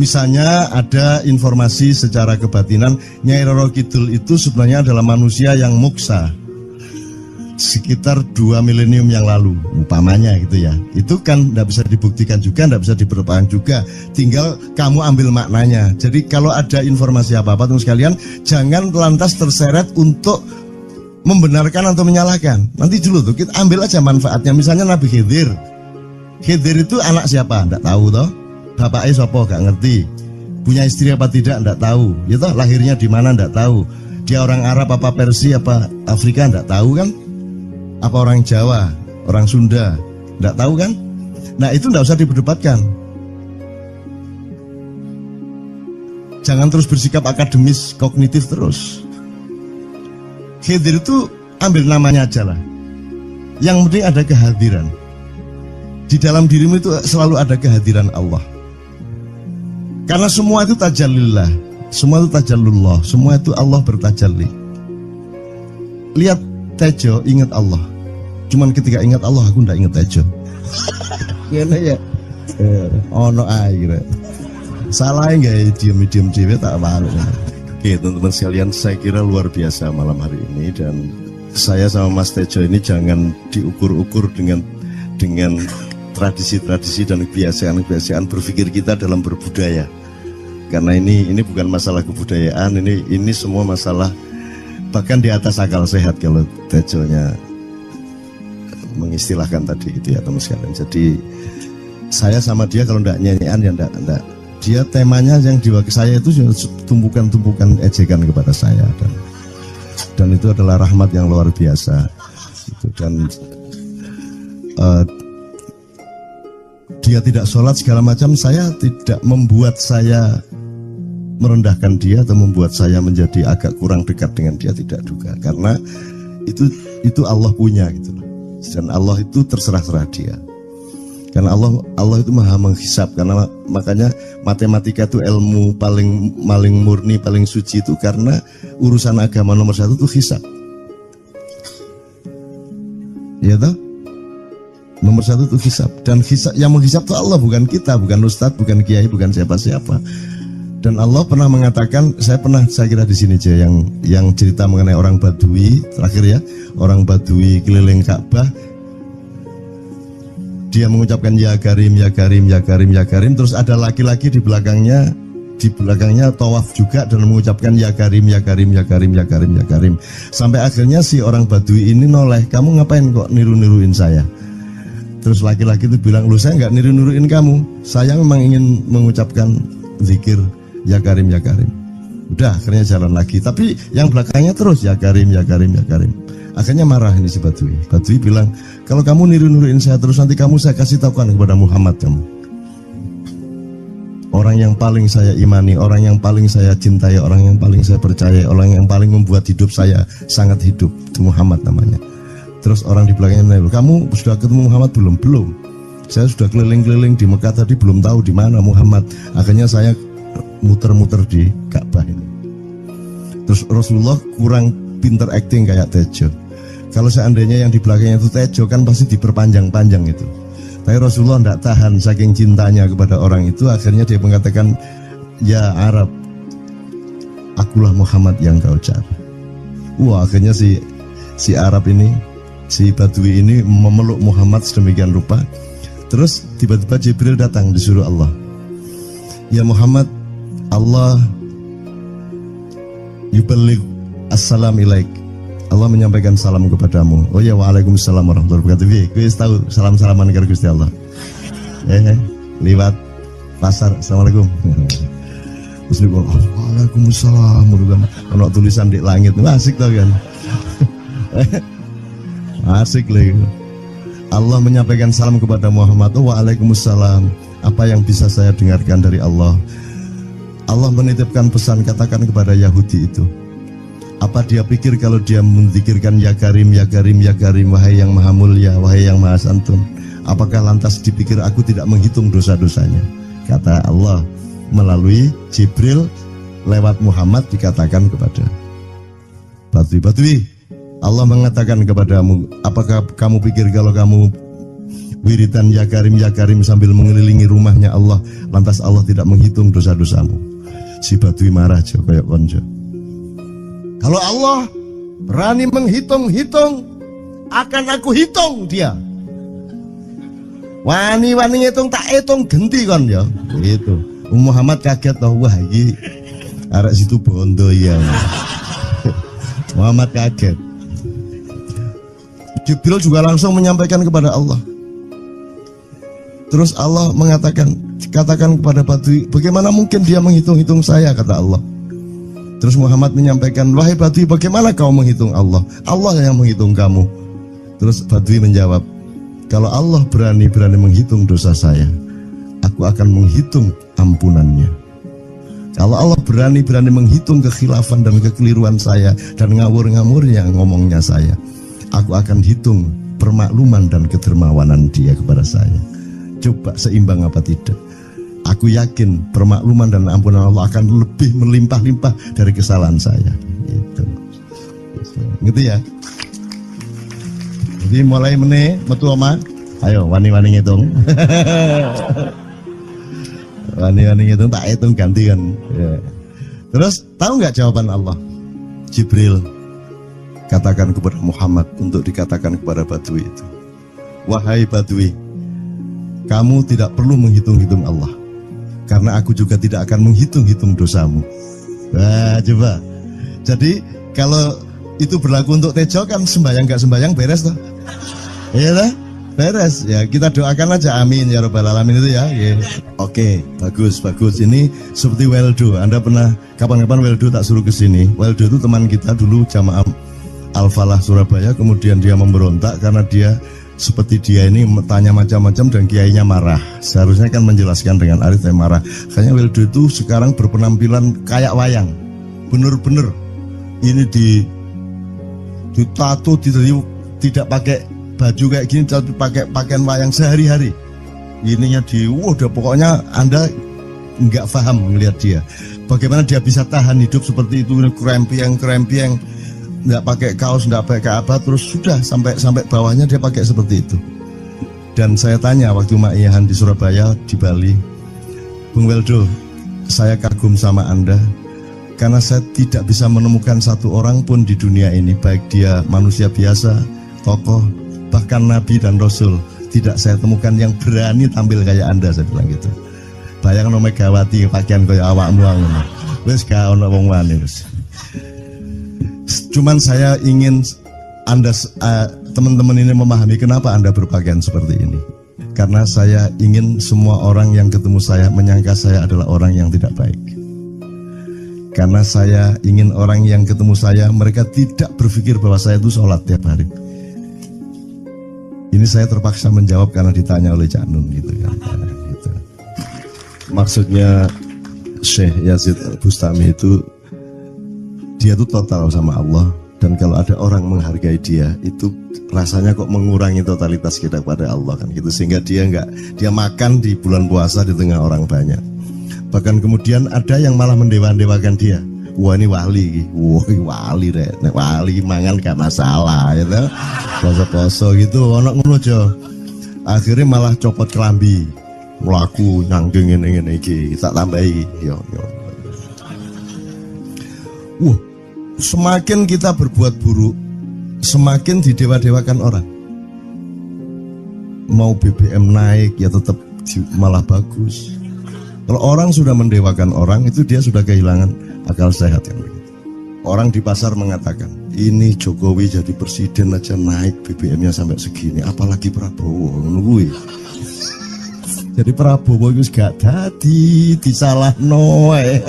Misalnya ada informasi secara kebatinan Nyai Roro Kidul itu sebenarnya adalah manusia yang muksa sekitar 2 milenium yang lalu umpamanya gitu ya. Itu kan tidak bisa dibuktikan juga, tidak bisa diperlukan juga, tinggal kamu ambil maknanya. Jadi kalau ada informasi apa-apa teman sekalian, jangan lantas terseret untuk membenarkan atau menyalahkan. Nanti dulu tuh kita ambil aja manfaatnya. Misalnya Nabi Khidir itu anak siapa? Tidak tahu toh. Bapaknya sopo gak ngerti. Punya istri apa tidak? Tidak tahu. Ya toh, lahirnya di mana? Tidak tahu. Dia orang Arab apa Persia apa Afrika? Tidak tahu kan? Apa orang Jawa, orang Sunda? Tidak tahu kan? Nah itu tidak usah diperdebatkan. Jangan terus bersikap akademis, kognitif terus. Khidir itu ambil namanya aja lah. Yang penting ada kehadiran. Di dalam dirimu itu selalu ada kehadiran Allah. Karena semua itu tajallillah, semua itu tajallullah, semua itu Allah bertajalli. lihat Tejo ingat Allah. Cuman ketika ingat Allah aku ndak ingat Tejo. Gimana ya? Ono air. Salah enggak ya diem dhewe tak malu. Oke teman-teman sekalian, saya kira luar biasa malam hari ini, dan saya sama Mas Tejo ini jangan diukur-ukur dengan tradisi-tradisi dan kebiasaan-kebiasaan berpikir kita dalam berbudaya. Karena ini bukan masalah kebudayaan, ini semua masalah bahkan di atas akal sehat kalau Tejonya mengistilahkan tadi itu ya teman sekalian. Jadi saya sama dia kalau ndak nyanyian ya ndak. Dia temanya yang diwakili saya itu tumpukan-tumpukan ejekan kepada saya, dan itu adalah rahmat yang luar biasa. Dan dia tidak sholat segala macam, saya tidak membuat saya merendahkan dia atau membuat saya menjadi agak kurang dekat dengan dia, tidak juga, karena itu Allah punya gitu loh. Dan Allah itu terserah dia. Karena Allah itu maha menghisap, karena makanya matematika itu ilmu paling murni, paling suci itu karena urusan agama nomor satu itu hisap. Ya toh? Nomor satu itu hisap, dan hisap, yang menghisap itu Allah, bukan kita, bukan ustadz, bukan kiai, bukan siapa-siapa. Dan Allah pernah mengatakan, saya kira di sini aja yang cerita mengenai orang Badui terakhir ya, orang Badui keliling Ka'bah. Dia mengucapkan ya Karim, ya Karim, ya Karim, ya Karim. Terus ada laki-laki di belakangnya tawaf juga dan mengucapkan ya Karim, ya Karim, ya Karim, ya Karim, ya Karim. Sampai akhirnya si orang Badui ini noleh, kamu ngapain kok niru-niruin saya? Terus laki-laki itu bilang, lu saya nggak niru-niruin kamu, saya memang ingin mengucapkan zikir ya Karim, ya Karim. Udah akhirnya jalan lagi, tapi yang belakangnya terus ya Karim, ya Karim, ya Karim. Akhirnya marah ini si Badui. Badui bilang, kalau kamu niru-niruin saya terus, nanti saya kasih tahukan kepada Muhammad kamu. Orang yang paling saya imani, orang yang paling saya cintai, orang yang paling saya percaya, orang yang paling membuat hidup saya sangat hidup, itu Muhammad namanya. Terus orang di belakangnya bilang, kamu sudah ketemu Muhammad belum? Belum. Saya sudah keliling-keliling di Mekah tadi, belum tahu di mana Muhammad. Akhirnya saya muter-muter di Ka'bah ini. Terus Rasulullah kurang pinter acting kayak Tejo. Kalau seandainya yang di belakangnya itu Tejo kan pasti diperpanjang-panjang itu. Tapi Rasulullah tidak tahan saking cintanya kepada orang itu, akhirnya dia mengatakan, ya Arab, akulah Muhammad yang kau cari. Wah, akhirnya si Arab ini, si Badui ini memeluk Muhammad sedemikian rupa. Terus tiba-tiba Jibril datang disuruh Allah. Ya Muhammad, Allah yuballigh assalam ilaik. Allah menyampaikan salam kepadamu. Oh ya, waalaikumsalam warahmatullahi wabarakatuh. Gue tahu salam-salaman karo Gusti Allah. Lewat pasar, assalamualaikum. Terus dia bilang, waalaikumsalam. Ono tulisan di langit, asik tau kan? Asik lagi. Allah menyampaikan salam kepada Muhammad. Oh, waalaikumsalam. Apa yang bisa saya dengarkan dari Allah? Allah menitipkan pesan, katakan kepada Yahudi itu. Apa dia pikir kalau dia menzikirkan ya Karim, ya Karim, ya Karim, wahai yang maha mulia, wahai yang maha santun, apakah lantas dipikir aku tidak menghitung dosa-dosanya? Kata Allah melalui Jibril lewat Muhammad dikatakan kepada Badui, Allah mengatakan kepadamu, apakah kamu pikir kalau kamu wiridan ya Karim sambil mengelilingi rumahnya Allah, lantas Allah tidak menghitung dosa-dosamu? Si Badui marah jo kayak konjo. Kalau Allah berani menghitung-hitung, akan aku hitung dia. Wani-wani hitung tak hitung genti kon ya. Gitu. Muhammad kaget toh, wah iki arek situ bondo ya. Muhammad kaget. Jibril juga langsung menyampaikan kepada Allah. Terus Allah mengatakan, katakan kepada Badui, bagaimana mungkin dia menghitung-hitung saya, kata Allah. Terus Muhammad menyampaikan, wahai Badui, bagaimana kau menghitung Allah? Allah yang menghitung kamu. Terus Badui menjawab, kalau Allah berani menghitung dosa saya, aku akan menghitung ampunannya. Kalau Allah berani menghitung kekhilafan dan kekeliruan saya dan ngawur-ngawurnya ngomongnya saya, aku akan hitung permakluman dan kedermawanan dia kepada saya. Coba seimbang apa tidak? Aku yakin permakluman dan ampunan Allah akan lebih melimpah-limpah dari kesalahan saya. Gitu ya. Jadi mulai meneh metu oma. Ayo wani-wani ngitung. Wani-wani ngitung tak hitung gantian. Ya. Terus tahu nggak jawaban Allah? Jibril katakan kepada Muhammad untuk dikatakan kepada Badui itu. Wahai Badui, kamu tidak perlu menghitung-hitung Allah, karena aku juga tidak akan menghitung-hitung dosamu. Wah, coba. Jadi kalau itu berlaku untuk Tejo kan sembahyang gak sembahyang beres toh? Iya toh? Beres. Ya kita doakan aja amin ya rabbal alamin itu ya. Yeah. Oke, bagus. Ini seperti Weldo. Anda pernah kapan-kapan Weldo tak suruh ke sini. Weldo itu teman kita dulu jamaah Al-Falah Surabaya, kemudian dia memberontak karena dia seperti dia ini tanya macam-macam dan kiainya marah. Seharusnya kan menjelaskan dengan arif tapi marah. Kayaknya Weldo itu sekarang berpenampilan kayak wayang. Bener-bener ini ditato, tidak pakai baju kayak gini, tapi pakai pakaian wayang sehari-hari. Ininya udah pokoknya Anda nggak paham melihat dia. Bagaimana dia bisa tahan hidup seperti itu, krempieng, nggak pakai kaos, nggak pakai apa, terus sudah sampai bawahnya dia pakai seperti itu. Dan saya tanya waktu Ma'iyahan di Surabaya, di Bali, Bung Weldo, saya kagum sama Anda karena saya tidak bisa menemukan satu orang pun di dunia ini, baik dia manusia biasa, tokoh, bahkan Nabi dan Rasul, tidak saya temukan yang berani tampil kayak Anda, saya bilang gitu. Bayang no Megawati pakaian kayak awakmu ngono. Wis gak ono wong wani wis. Cuman saya ingin Anda teman-teman ini memahami kenapa Anda berpakaian seperti ini. Karena saya ingin semua orang yang ketemu saya menyangka saya adalah orang yang tidak baik. Karena saya ingin orang yang ketemu saya, mereka tidak berpikir bahwa saya itu sholat tiap hari. Ini saya terpaksa menjawab karena ditanya oleh Cak Nun gitu kan. Gitu. Maksudnya Syekh Yazid Bustami itu, dia itu total sama Allah. Dan kalau ada orang menghargai dia, itu rasanya kok mengurangi totalitas kita kepada Allah kan gitu. Sehingga dia makan di bulan puasa di tengah orang banyak. Bahkan kemudian ada yang malah mendewa-dewakan dia. Wah ini wali, wali deh, wali mangan gak masalah, gitu. Poso-poso gitu, anak ngono aja. Akhirnya malah copot kelambi, melaku nyanggeng ini, tak tambahi, yo. Semakin kita berbuat buruk, semakin didewa-dewakan orang. Mau BBM naik ya tetap malah bagus. Kalau orang sudah mendewakan orang, itu dia sudah kehilangan akal sehat kan. Orang di pasar mengatakan, ini Jokowi jadi presiden aja naik BBM-nya sampai segini, apalagi Prabowo nungguin. Jadi Prabowo itu gak dadi disalah noe.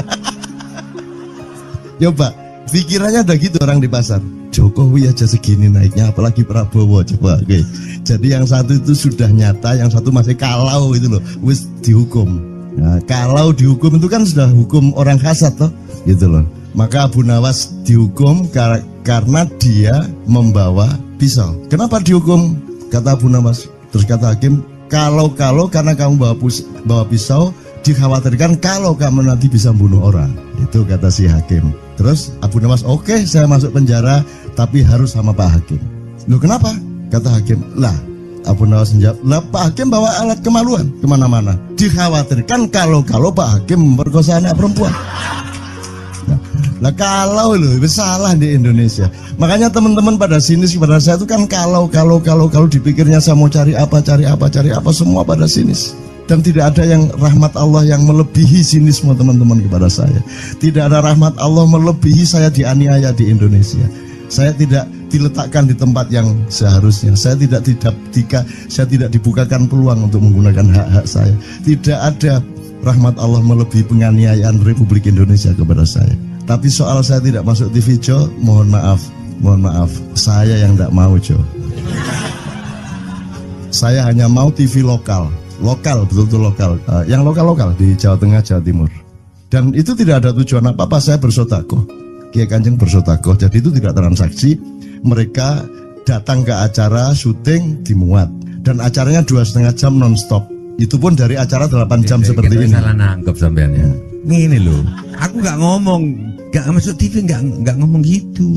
Coba pikirannya ada gitu orang di pasar. Jokowi aja segini naiknya, apalagi Prabowo, coba. Oke. Jadi yang satu itu sudah nyata, yang satu masih kalau itu loh, wis dihukum. Nah, kalau dihukum itu kan sudah hukum orang kasat toh, gitu loh. Maka Abu Nawas dihukum karena dia membawa pisau. Kenapa dihukum? Kata Abu Nawas. Terus kata hakim, kalau karena kamu bawa pisau, dikhawatirkan kalau kamu nanti bisa bunuh orang. Itu kata si hakim. Terus Abu Nawas, oke, saya masuk penjara, tapi harus sama Pak Hakim. Loh kenapa? Kata hakim, lah Abu Nawas menjawab, lah Pak Hakim bawa alat kemaluan kemana-mana. Dikhawatirkan kalau Pak Hakim memperkosa anak perempuan. Nah kalau loh, salah di Indonesia. Makanya teman-teman pada sinis pada saya itu kan kalau dipikirnya saya mau cari apa, semua pada sinis. Dan tidak ada yang rahmat Allah yang melebihi sinisme teman-teman kepada saya. Tidak ada rahmat Allah melebihi saya dianiaya di Indonesia. Saya tidak diletakkan di tempat yang seharusnya. Saya tidak dibukakan peluang untuk menggunakan hak-hak saya. Tidak ada rahmat Allah melebihi penganiayaan Republik Indonesia kepada saya. Tapi soal saya tidak masuk TV Jo, mohon maaf, saya yang tidak mau Jo. Saya hanya mau TV lokal, betul-betul lokal, yang lokal di Jawa Tengah, Jawa Timur. Dan itu tidak ada tujuan apa-apa, saya bersodakoh. Kiai Kanjeng bersodakoh, jadi itu tidak transaksi. Mereka datang ke acara syuting dimuat, dan acaranya 2,5 jam non-stop. Itu pun dari acara 8 jam Kita seperti ini. salah nangkep sampean ya. Ngene lho, aku nggak ngomong, nggak masuk TV, nggak ngomong gitu.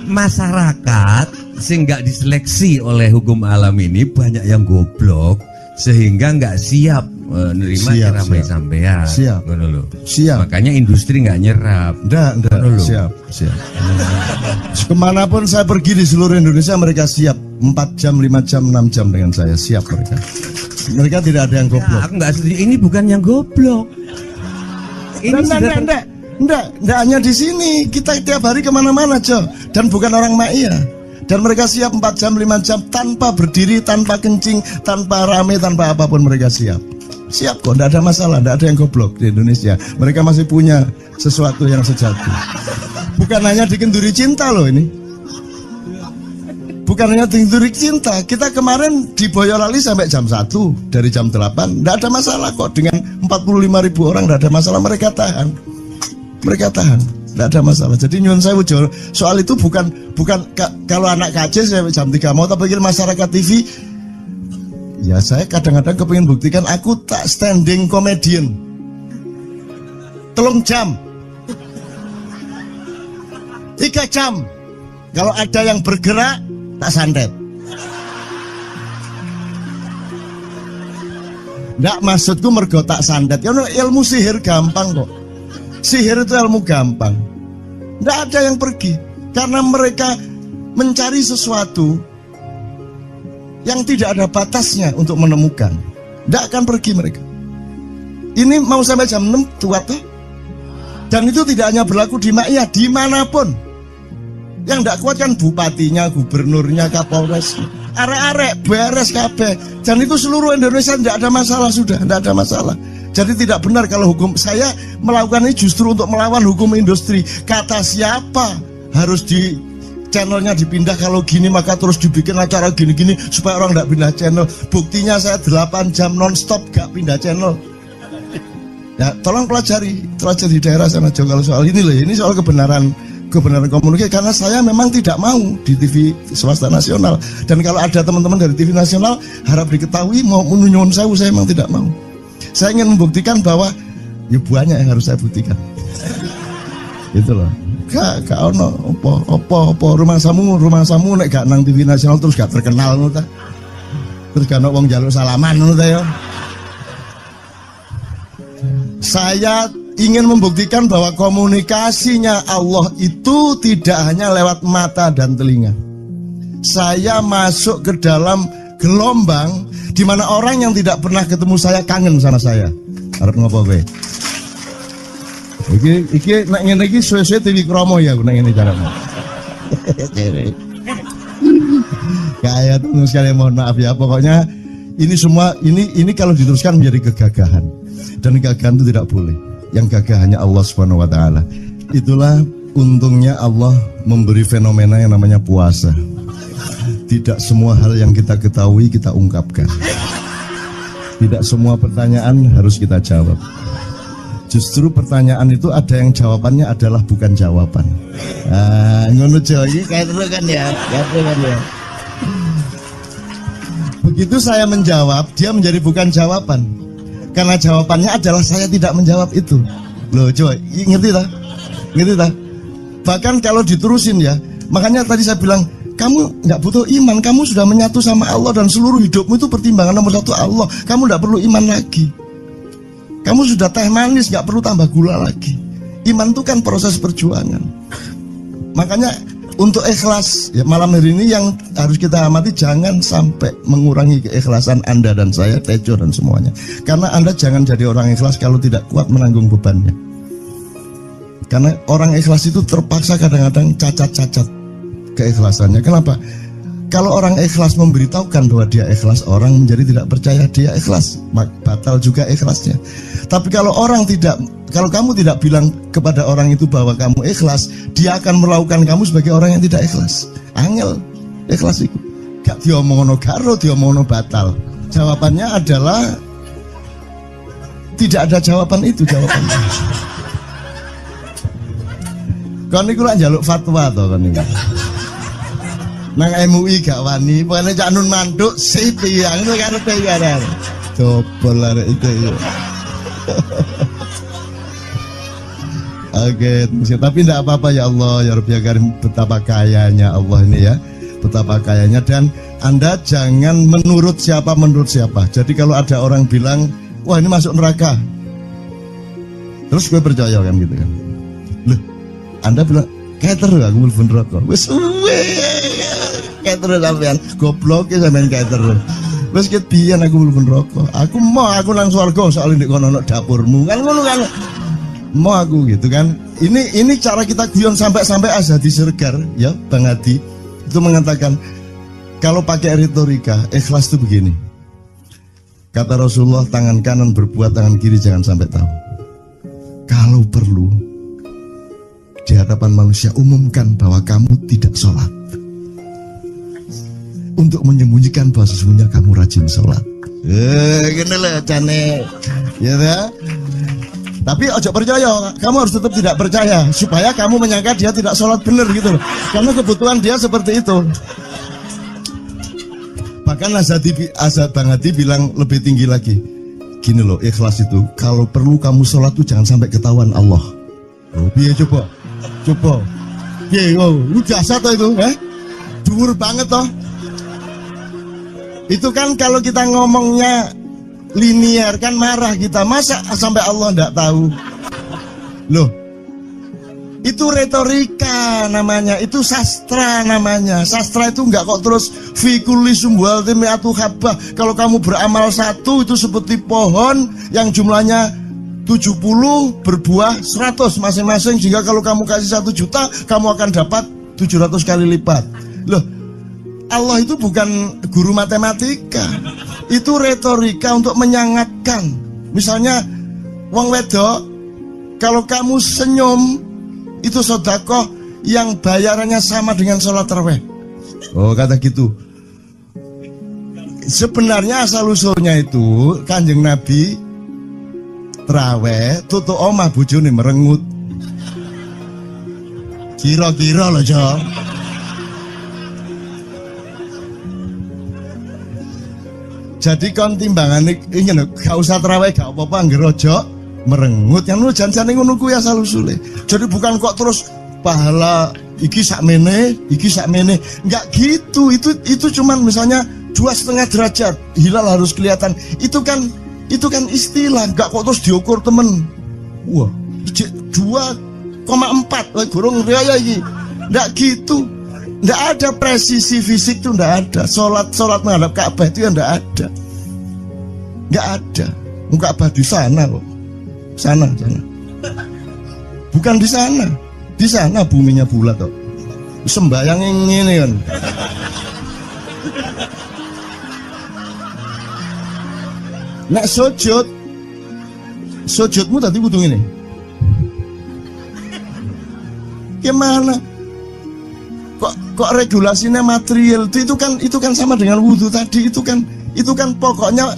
Masyarakat sing nggak diseleksi oleh hukum alam ini banyak yang goblok sehingga nggak siap menerima Siap, ceramah siap. sampean. Siap. Ngono lho. Siap. Makanya industri nggak nyerap. Enggak, Ngono lho. siap. Kemanapun saya pergi di seluruh Indonesia mereka siap 4 jam, 5 jam, 6 jam dengan saya, siap mereka. Mereka tidak ada yang goblok. Ya, aku nggak setuju. Ini bukan yang goblok. Ini Enggak hanya di sini. Kita tiap hari kemana-mana, Jo. Dan bukan orang Maia. Dan mereka siap 4 jam, 5 jam tanpa berdiri, tanpa kencing, tanpa rame, tanpa apapun mereka siap. Siap kok, enggak ada masalah, enggak ada yang goblok di Indonesia. Mereka masih punya sesuatu yang sejati. Bukan hanya di Kenduri Cinta loh ini. Bukan hanya di Kenduri Cinta. Kita kemarin di Boyolali sampai jam 1, dari jam 8. Enggak ada masalah kok, dengan 45.000 orang enggak ada masalah, mereka tahan. Mereka tahan, tidak ada masalah. Jadi nyuwun sewu soal itu bukan kalau anak KJ saya jam 3 mau tapi masyarakat TV. Ya saya kadang-kadang kepingin buktikan aku tak standing comedian. 3 jam 3 jam. Kalau ada yang bergerak tak santet. Nggak, maksudku mergo tak santet. Ya ilmu sihir gampang kok. Sihir itu ilmu gampang. Nggak ada yang pergi karena mereka mencari sesuatu yang tidak ada batasnya untuk menemukan. Nggak akan pergi mereka. Ini mau sampai jam 6 tuat tuh. Dan itu tidak hanya berlaku di Maia, dimanapun. Yang nggak kuat kan bupatinya, gubernurnya, kapolres, arek-arek beres kabeh. Dan itu seluruh Indonesia nggak ada masalah sudah, nggak ada masalah. Jadi tidak benar kalau hukum saya melakukan ini justru untuk melawan hukum industri. Kata siapa harus di channelnya dipindah, kalau gini maka terus dibikin acara gini-gini supaya orang tidak pindah channel. Buktinya saya 8 jam non-stop gak pindah channel. Ya tolong pelajari di daerah sana Jo kalau soal ini loh. Ini soal kebenaran komunikasi, karena saya memang tidak mau di TV swasta nasional. Dan kalau ada teman-teman dari TV nasional harap diketahui mau menyunyun saya memang tidak mau. Saya ingin membuktikan bahwa ya banyak yang harus saya buktikan. Itu loh. Gak ono opo rumah samu nek gak nang TV nasional terus gak terkenal ngono ta. Terus gak ono wong njaluk salaman ngono ta ya. Saya ingin membuktikan bahwa komunikasinya Allah itu tidak hanya lewat mata dan telinga. Saya masuk ke dalam gelombang di mana orang yang tidak pernah ketemu saya kangen sama saya. Arep ngopo kowe? Iki nek ngene iki suwe-suwe TV Kromo ya nek ngene carane. Kayak tuh sekali mohon maaf ya, pokoknya ini semua ini kalau diteruskan menjadi kegagahan. Dan kegagahan itu tidak boleh. Yang gagah hanya Allah Subhanahu wa taala. Itulah untungnya Allah memberi fenomena yang namanya puasa. Tidak semua hal yang kita ketahui kita ungkapkan. Tidak semua pertanyaan harus kita jawab. Justru pertanyaan itu ada yang jawabannya adalah bukan jawaban. Ngono iki kayak kan ya. Begitu saya menjawab, dia menjadi bukan jawaban. Karena jawabannya adalah saya tidak menjawab itu. Loh, coba ngerti tak? Ngerti tak? Bahkan kalau diterusin ya, makanya tadi saya bilang kamu nggak butuh iman, kamu sudah menyatu sama Allah dan seluruh hidupmu itu pertimbangan nomor 1 Allah. Kamu nggak perlu iman lagi. Kamu sudah teh manis, nggak perlu tambah gula lagi. Iman itu kan proses perjuangan. Makanya untuk ikhlas ya, malam hari ini yang harus kita amati, jangan sampai mengurangi keikhlasan Anda dan saya, Tejo dan semuanya. Karena Anda jangan jadi orang ikhlas kalau tidak kuat menanggung bebannya. Karena orang ikhlas itu terpaksa kadang-kadang cacat-cacat keikhlasannya. Kenapa? Kalau orang ikhlas memberitahukan bahwa dia ikhlas, orang menjadi tidak percaya dia ikhlas, batal juga ikhlasnya. Tapi kalau kamu tidak bilang kepada orang itu bahwa kamu ikhlas, dia akan melakukan kamu sebagai orang yang tidak ikhlas. Angel ikhlas itu gak diomongno karo, diomongno batal. Jawabannya adalah tidak ada jawaban itu jawabannya. Kon niku lak njaluk fatwa to kon niku. Nang MUI gak wani, pokoknya Cak Nun manduk sip ya, itu karepe ya. Dobel arek itu ya. Oke, tapi tidak apa-apa ya Allah ya Rabbi ya Karim, betapa kayanya Allah ini ya, betapa kayanya. Dan Anda jangan menurut siapa. Jadi kalau ada orang bilang, wah ini masuk neraka, terus gue percaya kan gitu kan. Loh, Anda bilang kater aku mlebu neraka. Wis kater sampean, goblok ya sampean kater. Wis ket biyen aku mlebu neraka. Aku nang swarga soal ndek kono ono dapurmu. Kan ngono kan. Mau aku gitu kan. Ini cara kita guyon sampai Azhadi Siregar ya Bang Hadi itu mengatakan kalau pakai retorika ikhlas itu begini. Kata Rasulullah, tangan kanan berbuat, tangan kiri jangan sampai tahu. Kalau perlu di hadapan manusia umumkan bahwa kamu tidak sholat, untuk menyembunyikan bahwa sesungguhnya kamu rajin sholat. Gini lah cane ya dah. Tapi ojo percaya, kamu harus tetap tidak percaya supaya kamu menyangka dia tidak sholat benar gitu loh. Karena kebutuhan dia seperti itu. Bahkan Bang Hadi bilang lebih tinggi lagi. Gini loh, ikhlas itu kalau perlu kamu sholat tuh jangan sampai ketahuan Allah. Oh, biar coba. Biar, lu jasa toh itu, dhuwur banget toh. Itu kan kalau kita ngomongnya linear kan marah kita, masa sampai Allah enggak tahu. Loh, itu retorika namanya, itu sastra namanya. Sastra itu enggak kok terus fikuli sumbual timiatu habah. Kalau kamu beramal satu itu seperti pohon yang jumlahnya 70 berbuah 100 masing-masing, sehingga kalau kamu kasih 1 juta kamu akan dapat 700 kali lipat. Loh, Allah itu bukan guru matematika. Itu retorika untuk menyangatkan. Misalnya wong wedok, kalau kamu senyum itu sedekah yang bayarannya sama dengan sholat tarawih. Oh, kata gitu. Sebenarnya asal usulnya itu Kanjeng Nabi tarawih tutuk omah bojone merengut. Kira-kira loh, Jo. Jadi kon timbangan ini gak usah terawih gak apa-apa ngerojo merengut yang lu janjane ngono kuwi asal usule. Jadi bukan kok terus pahala iki sakmene enggak gitu. Itu cuman misalnya 2,5 derajat hilal harus kelihatan. Itu kan istilah, enggak kok terus diukur temen. Wah, 2,4 gorong riaya iki. Enggak gitu. Nggak ada presisi fisik tuh, nggak ada. Sholat menghadap Ka'bah itu ya nggak ada. Nggak ada. Ka'bah di sana kok. Sana. Bukan di sana. Di sana buminya bulat kok. Sembayang yang ini kan. Nek sujudmu tadi butuh ini. Gimana? Kok regulasinya material itu kan sama dengan wudhu tadi. Itu kan pokoknya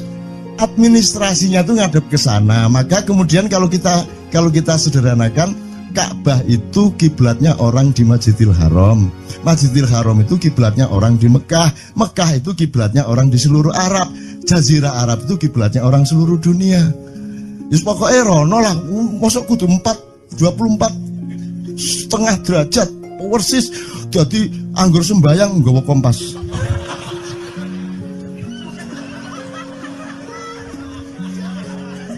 administrasinya tuh ngadep ke sana. Maka kemudian kalau kita sederhanakan, Ka'bah itu kiblatnya orang di Masjidil Haram. Masjidil Haram itu kiblatnya orang di Mekah. Mekah itu kiblatnya orang di seluruh Arab. Jazirah Arab itu kiblatnya orang seluruh dunia. Yus pokoknya rono lah. Masuk kudu 24,5 derajat persis. Jadi anggur sembayang nggawa kompas.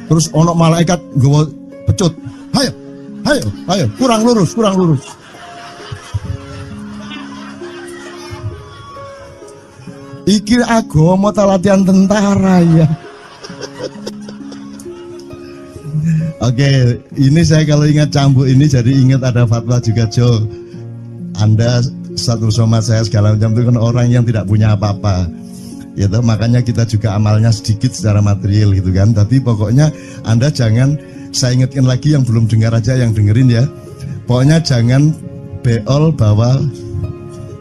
Terus ono malaikat nggawa pecut. Hayo, kurang lurus. Iki agama ta latihan tentara ya. Oke, ini saya kalau ingat cambuk ini jadi ingat ada fatwa juga, Jo. Anda satu sama saya segala macam itu kan orang yang tidak punya apa-apa, ya toh, makanya kita juga amalnya sedikit secara material gitu kan. Tapi pokoknya Anda jangan, saya ingatkan lagi yang belum dengar aja, yang dengerin ya. Pokoknya jangan beol bawa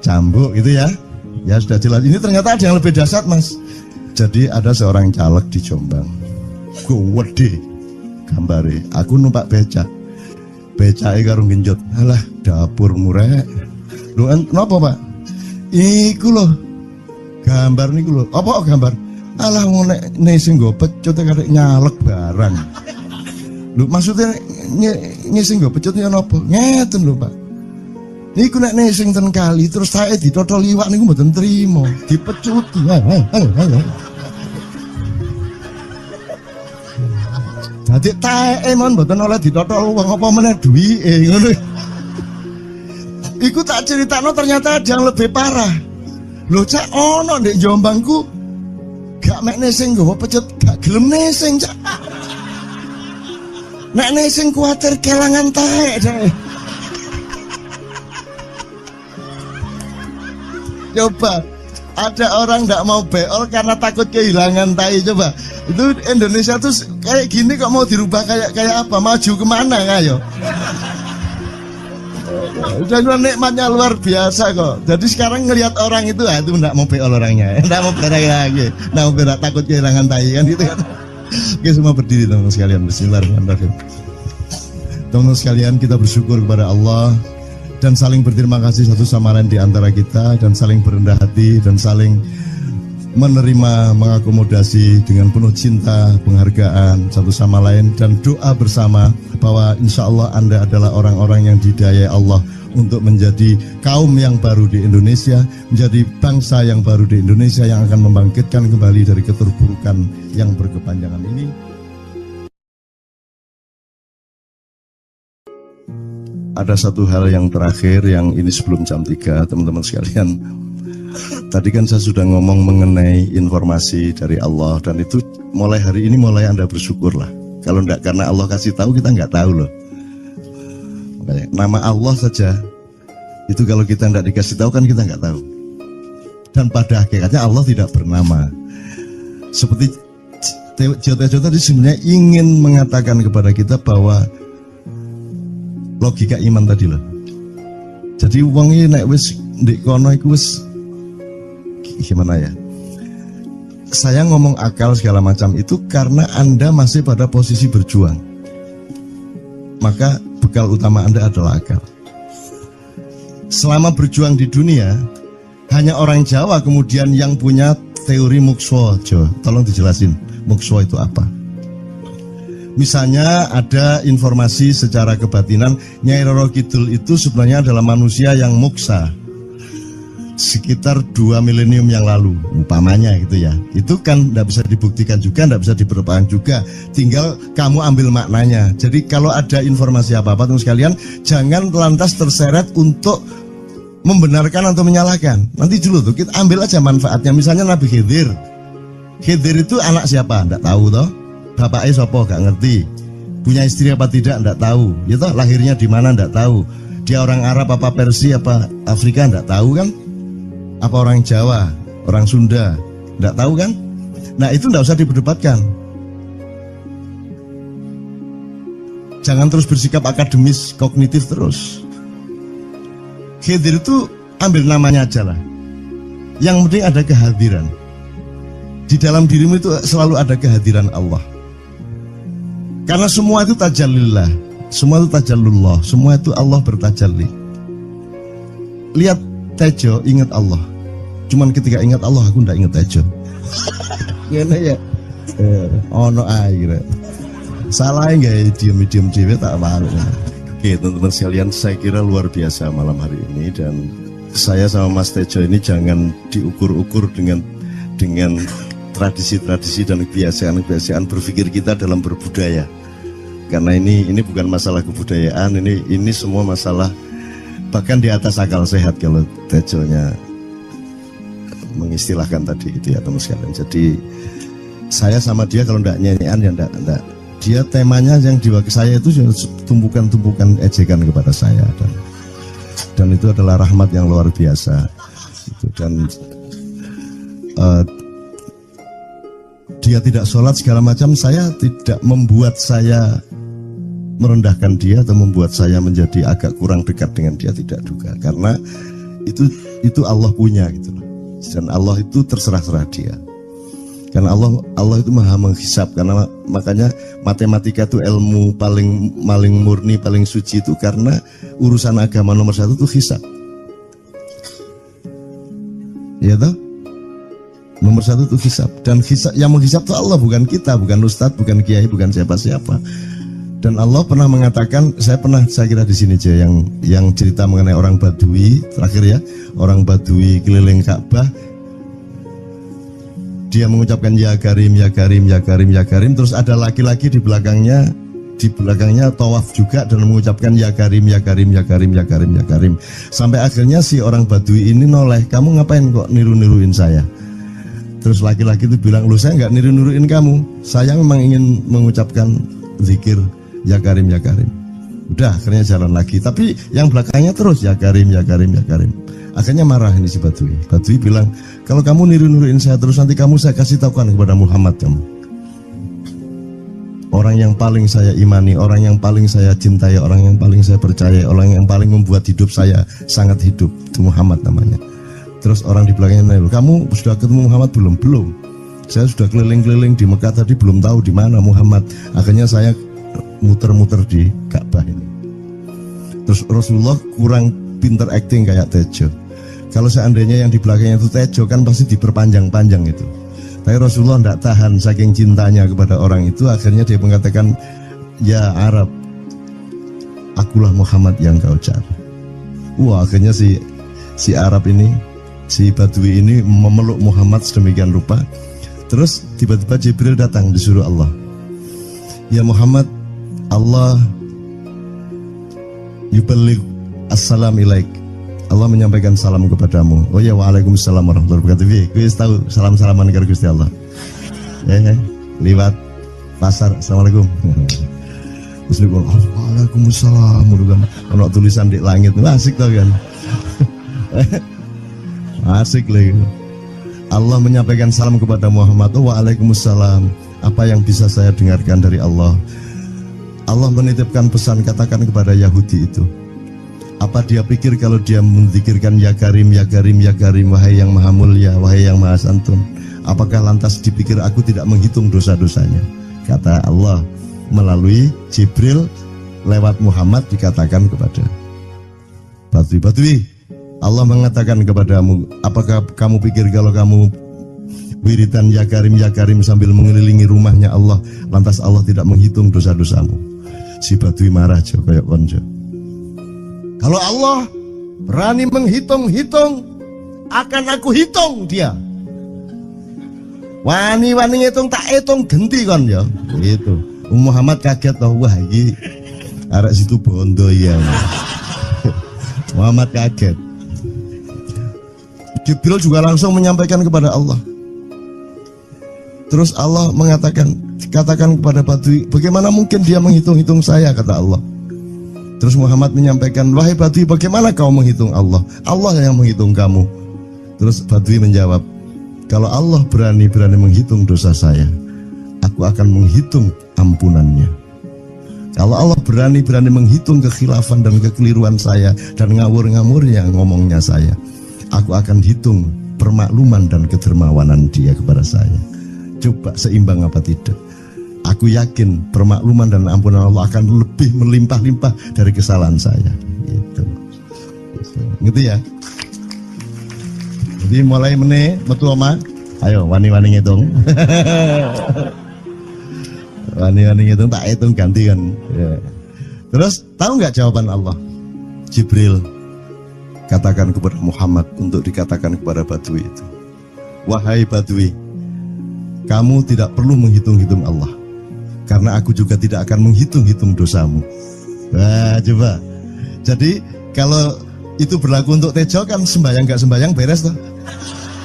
cambuk gitu ya. Ya sudah jelas. Ini ternyata ada yang lebih dahsyat, Mas. Jadi ada seorang caleg di Jombang. Gede gambare. Aku numpak becak. Becake karo genjot. Alah, dapur murek. Lho, napa, Pak? Iku lho. Gambar niku lho. Apa gambar? Alah nek sing nggo pecut karek nyalek barang. Lho maksudnya sing nggo pecut ya napa? Ngeten lho, Pak. Niku nek sing ten kali terus sae ditotol iwak niku mboten trimo, dipecuti. Dadi taeke mon mboten oleh ditotol wong apa meneh duwike ngono. Iku tak critakno ternyata ada yang lebih parah. Lho cak ono ndek Jombangku gak mek nesing nggawa pecut gak gelem nesing cak. Nek nesing kuwatir kelangan taek deh. Coba ada orang nggak mau beol karena takut kehilangan tai. Coba itu Indonesia tuh kayak gini kok mau dirubah kayak apa? Maju kemana ayo? Dan nikmatnya luar biasa kok. Jadi sekarang ngelihat orang itu itu nggak mau beol orangnya, nggak mau berak lagi, nggak mau berak takut kehilangan tai kan gitu kan? Oke semua berdiri teman-teman sekalian. Bismillahirrahmanirrahim. Teman-teman sekalian kita bersyukur kepada Allah dan saling berterima kasih satu sama lain di antara kita dan saling berendah hati dan saling menerima, mengakomodasi dengan penuh cinta, penghargaan satu sama lain dan doa bersama bahwa insya Allah Anda adalah orang-orang yang didayai Allah untuk menjadi kaum yang baru di Indonesia, menjadi bangsa yang baru di Indonesia yang akan membangkitkan kembali dari keterpurukan yang berkepanjangan ini. Ada satu hal yang terakhir yang ini sebelum jam 3 teman-teman sekalian. Tadi kan saya sudah ngomong mengenai informasi dari Allah dan itu mulai hari ini mulai Anda bersyukurlah. Kalau enggak karena Allah kasih tahu kita enggak tahu loh. Makanya, nama Allah saja itu kalau kita enggak dikasih tahu kan kita enggak tahu. Dan pada hakikatnya Allah tidak bernama. Seperti Tejo tadi sebenarnya ingin mengatakan kepada kita bahwa logika iman tadi loh. Jadi wong iki nek wis ndek kono iku wis gimana ya? Saya ngomong akal segala macam itu karena Anda masih pada posisi berjuang. Maka bekal utama Anda adalah akal. Selama berjuang di dunia, hanya orang Jawa kemudian yang punya teori mukswa. Jawa, tolong dijelasin mukswa itu apa? Misalnya ada informasi secara kebatinan Nyai Roro Kidul itu sebenarnya adalah manusia yang muksa sekitar 2 milenium yang lalu umpamanya gitu ya. Itu kan tidak bisa dibuktikan juga, tidak bisa diperpanjang juga, tinggal kamu ambil maknanya. Jadi kalau ada informasi apa-apa teman sekalian jangan lantas terseret untuk membenarkan atau menyalahkan. Nanti dulu tuh kita ambil aja manfaatnya. Misalnya Nabi Khidir itu anak siapa? Tidak tahu toh. Bapaknya sopo gak ngerti, punya istri apa tidak enggak tahu, ya toh lahirnya di mana enggak tahu, dia orang Arab apa Persia apa Afrika enggak tahu kan, apa orang Jawa, orang Sunda enggak tahu kan. Nah itu enggak usah diperdebatkan. Jangan terus bersikap akademis kognitif terus. Khidir itu ambil namanya aja lah, yang penting ada kehadiran. Di dalam dirimu itu selalu ada kehadiran Allah. Karena semua itu tajallillah, semua itu tajallullah, semua itu Allah bertajalli. Lihat Tejo, ingat Allah. Cuman ketika ingat Allah, aku ndak ingat Tejo. Gini ya, ono air. Salah nggak diem cewek tak malu. Oke teman-teman sekalian, saya kira luar biasa malam hari ini dan saya sama Mas Tejo ini jangan diukur-ukur dengan tradisi-tradisi dan kebiasaan-kebiasaan berpikir kita dalam berbudaya. Karena ini bukan masalah kebudayaan, ini semua masalah bahkan di atas akal sehat kalau Tejonya mengistilahkan tadi itu ya teman sekalian. Jadi saya sama dia kalau enggak nyanyian ya enggak. Dia temanya yang diwakili saya itu tumpukan-tumpukan ejekan kepada saya dan itu adalah rahmat yang luar biasa. Itu dan dia tidak sholat segala macam, saya tidak membuat saya merendahkan dia atau membuat saya menjadi agak kurang dekat dengan dia, tidak juga, karena itu Allah punya gitu loh. Dan Allah itu terserah-serah dia. Karena Allah itu maha menghisap, karena makanya matematika itu ilmu paling murni, paling suci itu karena urusan agama nomor 1 itu hisap. Ya toh? Nomor satu itu hisab, dan hisab, yang menghisab itu Allah, bukan kita, bukan ustadz, bukan kiai, bukan siapa-siapa. Dan Allah pernah mengatakan, saya kira di sini aja yang cerita mengenai orang Badui terakhir ya, orang Badui keliling Ka'bah, dia mengucapkan ya Karim, ya Karim, ya Karim, ya Karim, terus ada laki-laki di belakangnya tawaf juga dan mengucapkan ya Karim, ya Karim, ya Karim, ya Karim, ya Karim, sampai akhirnya si orang Badui ini noleh, kamu ngapain kok niru-niruin saya? Terus laki-laki itu bilang, loh saya nggak niru-niruin kamu, saya memang ingin mengucapkan zikir ya Karim, ya Karim. Udah, akhirnya jalan lagi, tapi yang belakangnya terus ya Karim, ya Karim, ya Karim. Akhirnya marah ini si Badui. Badui bilang, kalau kamu niru-niruin saya terus, nanti saya kasih tahukan kepada Muhammad kamu. Orang yang paling saya imani, orang yang paling saya cintai, orang yang paling saya percaya, orang yang paling membuat hidup saya sangat hidup, itu Muhammad namanya. Terus orang di belakangnya nanya, kamu sudah ketemu Muhammad belum? Belum. Saya sudah keliling-keliling di Mekah tadi, belum tahu di mana Muhammad. Akhirnya saya muter-muter di Ka'bah ini. Terus Rasulullah kurang pinter acting kayak Tejo. Kalau seandainya yang di belakangnya itu Tejo, kan pasti diperpanjang-panjang itu. Tapi Rasulullah tidak tahan, saking cintanya kepada orang itu, akhirnya dia mengatakan, ya Arab, akulah Muhammad yang kau cari. Wah, akhirnya si Arab ini, si Badui ini memeluk Muhammad sedemikian rupa. Terus tiba-tiba Jibril datang, disuruh Allah, ya Muhammad, Allah yuballigh assalam ilaik, Allah menyampaikan salam kepadamu. Oh ya, waalaikumsalam warahmatullahi wabarakatuh. Gue tahu salam-salaman karo Gusti Allah. Lewat pasar, assalamualaikum. Terus dia bilang, waalaikumsalam. Kalau tulisan di langit, asik tau kan? Asik lagi. Allah menyampaikan salam kepada Muhammad. Oh, waalaikumsalam. Apa yang bisa saya dengarkan dari Allah? Allah menitipkan pesan, katakan kepada Yahudi itu, apa dia pikir kalau dia menzikirkan ya Karim, ya Karim, ya Karim, wahai yang maha mulia, wahai yang maha santun, apakah lantas dipikir aku tidak menghitung dosa-dosanya? Kata Allah melalui Jibril lewat Muhammad, dikatakan kepada Badui, Allah mengatakan kepadamu, apakah kamu pikir kalau kamu wiridan ya Karim sambil mengelilingi rumahnya Allah, lantas Allah tidak menghitung dosa-dosamu? Si Badui marah jo, kayak konjo. Kalau Allah berani menghitung-hitung, akan aku hitung dia. Wani-wani ngitung tak hitung genti kon ya. Gitu. Muhammad kaget toh, wah iki arek situ bondo ya. Muhammad kaget. Jibril juga langsung menyampaikan kepada Allah. Terus Allah mengatakan, katakan kepada Badui, bagaimana mungkin dia menghitung-hitung saya, kata Allah. Terus Muhammad menyampaikan, wahai Badui, bagaimana kau menghitung Allah? Allah yang menghitung kamu. Terus Badui menjawab, kalau Allah berani menghitung dosa saya, aku akan menghitung ampunannya. Kalau Allah berani menghitung kekhilafan dan kekeliruan saya dan ngawur-ngawurnya ngomongnya saya, aku akan hitung permakluman dan kedermawanan dia kepada saya. Coba seimbang apa tidak? Aku yakin permakluman dan ampunan Allah akan lebih melimpah-limpah dari kesalahan saya. Gitu ya. Jadi mulai metu oma, ayo wani-wani ngitung. Wani-wani ngitung tak hitung ganti kan. Ya. Terus tahu nggak jawaban Allah? Jibril katakan kepada Muhammad untuk dikatakan kepada Badui itu, wahai Badui, kamu tidak perlu menghitung-hitung Allah, karena aku juga tidak akan menghitung-hitung dosamu. Wah, coba. Jadi kalau itu berlaku untuk Tejo, kan sembahyang gak sembahyang beres tuh.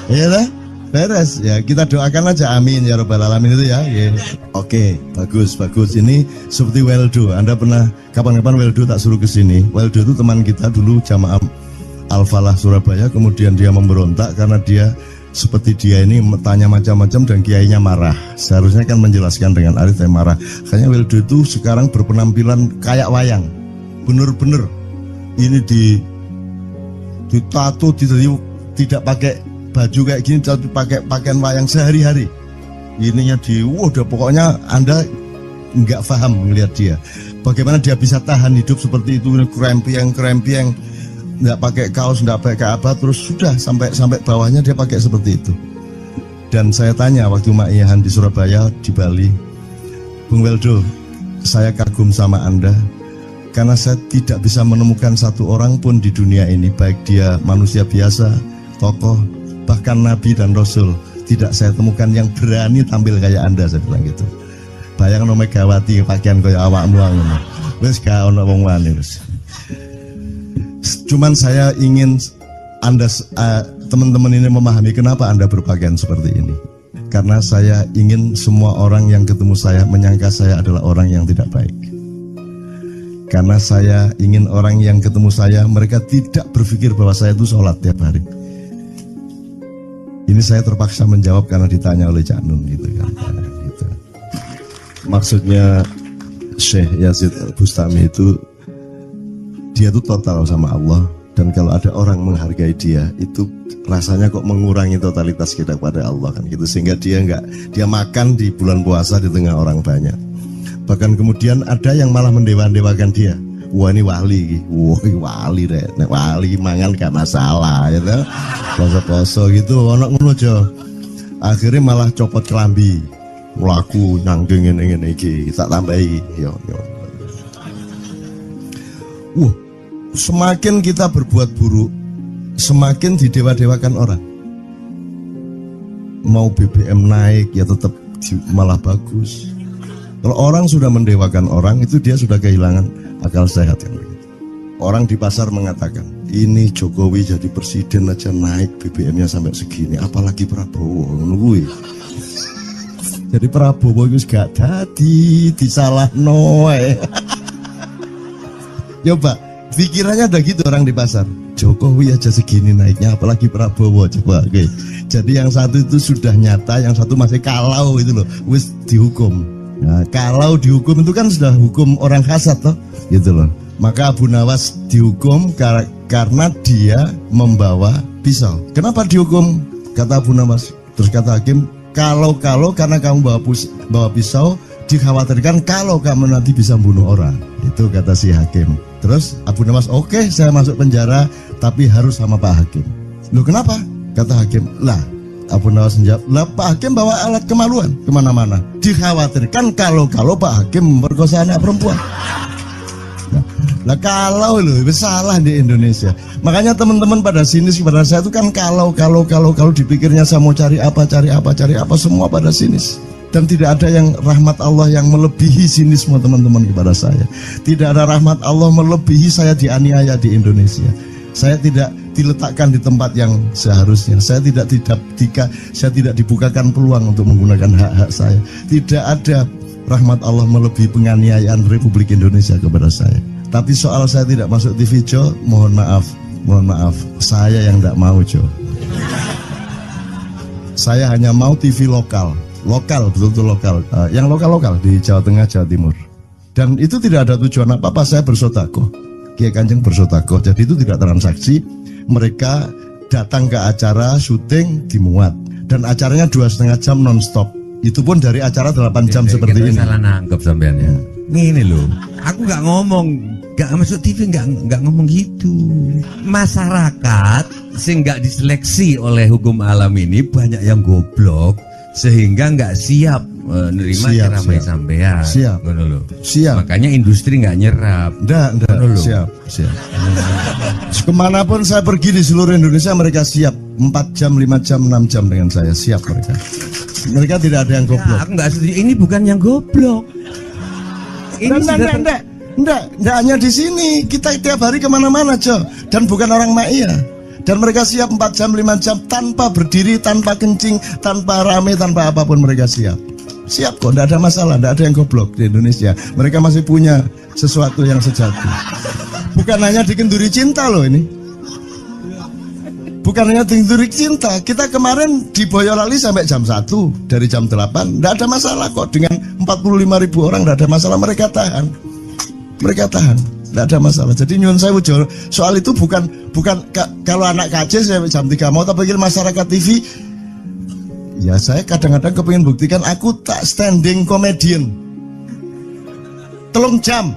Iya lah, beres. Ya kita doakan aja, amin ya robbal alamin itu ya. Oke, bagus. Ini seperti Weldo. Anda pernah kapan-kapan Weldo tak suruh ke sini. Weldo itu teman kita dulu jamaah Al-Falah Surabaya, kemudian dia memberontak karena dia seperti dia ini tanya macam-macam dan kiainya marah. Seharusnya kan menjelaskan dengan arif, tapi marah. Kayaknya Weldo itu sekarang berpenampilan kayak wayang. Bener-bener ini ditato, tidak pakai baju kayak gini, tapi pakai pakaian wayang sehari-hari. Ininya udah pokoknya Anda nggak paham melihat dia. Bagaimana dia bisa tahan hidup seperti itu, krempieng, nggak pakai kaos, nggak pakai apa, terus sudah sampai bawahnya dia pakai seperti itu. Dan saya tanya waktu Ma'iyahan di Surabaya, di Bali, Bung Weldo, saya kagum sama Anda karena saya tidak bisa menemukan satu orang pun di dunia ini, baik dia manusia biasa, tokoh, bahkan Nabi dan Rasul, tidak saya temukan yang berani tampil kayak Anda. Saya bilang gitu. Bayang no Megawati pakaian kayak awakmu ngono. Wis gak ono wong wani wis. Cuman saya ingin Anda teman-teman ini memahami kenapa Anda berpakaian seperti ini. Karena saya ingin semua orang yang ketemu saya menyangka saya adalah orang yang tidak baik. Karena saya ingin orang yang ketemu saya, mereka tidak berpikir bahwa saya itu sholat tiap hari. Ini saya terpaksa menjawab karena ditanya oleh Cak Nun gitu kan. Gitu. Maksudnya Syekh Yazid Bustami itu, dia itu total sama Allah. Dan kalau ada orang menghargai dia, itu rasanya kok mengurangi totalitas kita kepada Allah kan gitu. Sehingga dia makan di bulan puasa di tengah orang banyak. Bahkan kemudian ada yang malah mendewa-dewakan dia. Wah ini wali, wah ini wali deh. Nek wali mangan gak masalah ya gitu. Poso-poso gitu, ono ngono aja. Akhirnya malah copot kelambi. Mlaku nanggung ngene iki, tak tambahi. Yo. Semakin kita berbuat buruk, semakin didewa-dewakan orang. Mau BBM naik ya tetap malah bagus. Kalau orang sudah mendewakan orang, itu dia sudah kehilangan akal sehat kan. Orang di pasar mengatakan, ini Jokowi jadi presiden aja naik BBM-nya sampai segini, apalagi Prabowo nungguin. Jadi Prabowo itu gak dadi disalah noe. Coba pikirannya ada gitu orang di pasar. Jokowi aja segini naiknya, apalagi Prabowo. Coba, oke. Jadi yang satu itu sudah nyata, yang satu masih kalau itu loh, wis dihukum. Nah, kalau dihukum itu kan sudah hukum orang hasad toh, gitu loh. Maka Abu Nawas dihukum karena dia membawa pisau. Kenapa dihukum? Kata Abu Nawas. Terus kata hakim, kalau karena kamu bawa pisau, dikhawatirkan kalau kamu nanti bisa bunuh orang. Itu kata si hakim. Terus Abu Nawas, oke, saya masuk penjara, tapi harus sama Pak Hakim. Loh kenapa? Kata hakim, lah Abu Nawas menjawab, lah Pak Hakim bawa alat kemaluan kemana-mana. Dikhawatirkan kalau Pak Hakim memperkosa anak perempuan. Lah kalau loh, salah di Indonesia. Makanya teman-teman pada sinis kepada saya itu kan kalau dipikirnya saya mau cari apa, semua pada sinis. Dan tidak ada yang rahmat Allah yang melebihi sinisme teman-teman kepada saya. Tidak ada rahmat Allah melebihi saya dianiaya di Indonesia. Saya tidak diletakkan di tempat yang seharusnya. Saya tidak dibukakan peluang untuk menggunakan hak-hak saya. Tidak ada rahmat Allah melebihi penganiayaan Republik Indonesia kepada saya. Tapi soal saya tidak masuk TV, Jo, mohon maaf, saya yang tidak mau, Jo. Saya hanya mau TV lokal, betul-betul lokal, yang lokal di Jawa Tengah, Jawa Timur. Dan itu tidak ada tujuan apa-apa, saya bersodakoh, Kiai Kanjeng bersodakoh, jadi itu tidak transaksi. Mereka datang ke acara syuting dimuat, dan acaranya 2,5 jam non-stop. Itu pun dari acara 8 jam seperti ini. Salah nangkep sampean ya. Ini loh, aku nggak ngomong, nggak masuk TV, nggak ngomong gitu. Masyarakat sing nggak diseleksi oleh hukum alam ini banyak yang goblok sehingga nggak siap menerima ceramah sampean. Siap. Makanya industri nggak nyerap. Siap. Kemanapun saya pergi di seluruh Indonesia mereka siap 4 jam, 5 jam, 6 jam dengan saya, siap mereka. Mereka tidak ada yang goblok. Aku nggak setuju. Ini bukan yang goblok. Enggak hanya di sini. Kita tiap hari kemana-mana, Jo. Dan bukan orang Ma'iyah. Dan mereka siap 4 jam, 5 jam tanpa berdiri, tanpa kencing, tanpa rame, tanpa apapun mereka siap. Siap kok, enggak ada masalah, enggak ada yang goblok di Indonesia. Mereka masih punya sesuatu yang sejati. Bukan hanya dikenduri cinta loh ini. Bukan hanya dikenduri cinta. Kita kemarin di Boyolali sampai jam 1, dari jam 8. Enggak ada masalah kok, dengan 45.000 orang enggak ada masalah, mereka tahan. Tidak ada masalah. Jadi nyuwun saya soal itu bukan kalau anak KJ saya jam 3 mau tapi masyarakat TV. Ya saya kadang-kadang kepingin buktikan aku tak standing comedian. 3 jam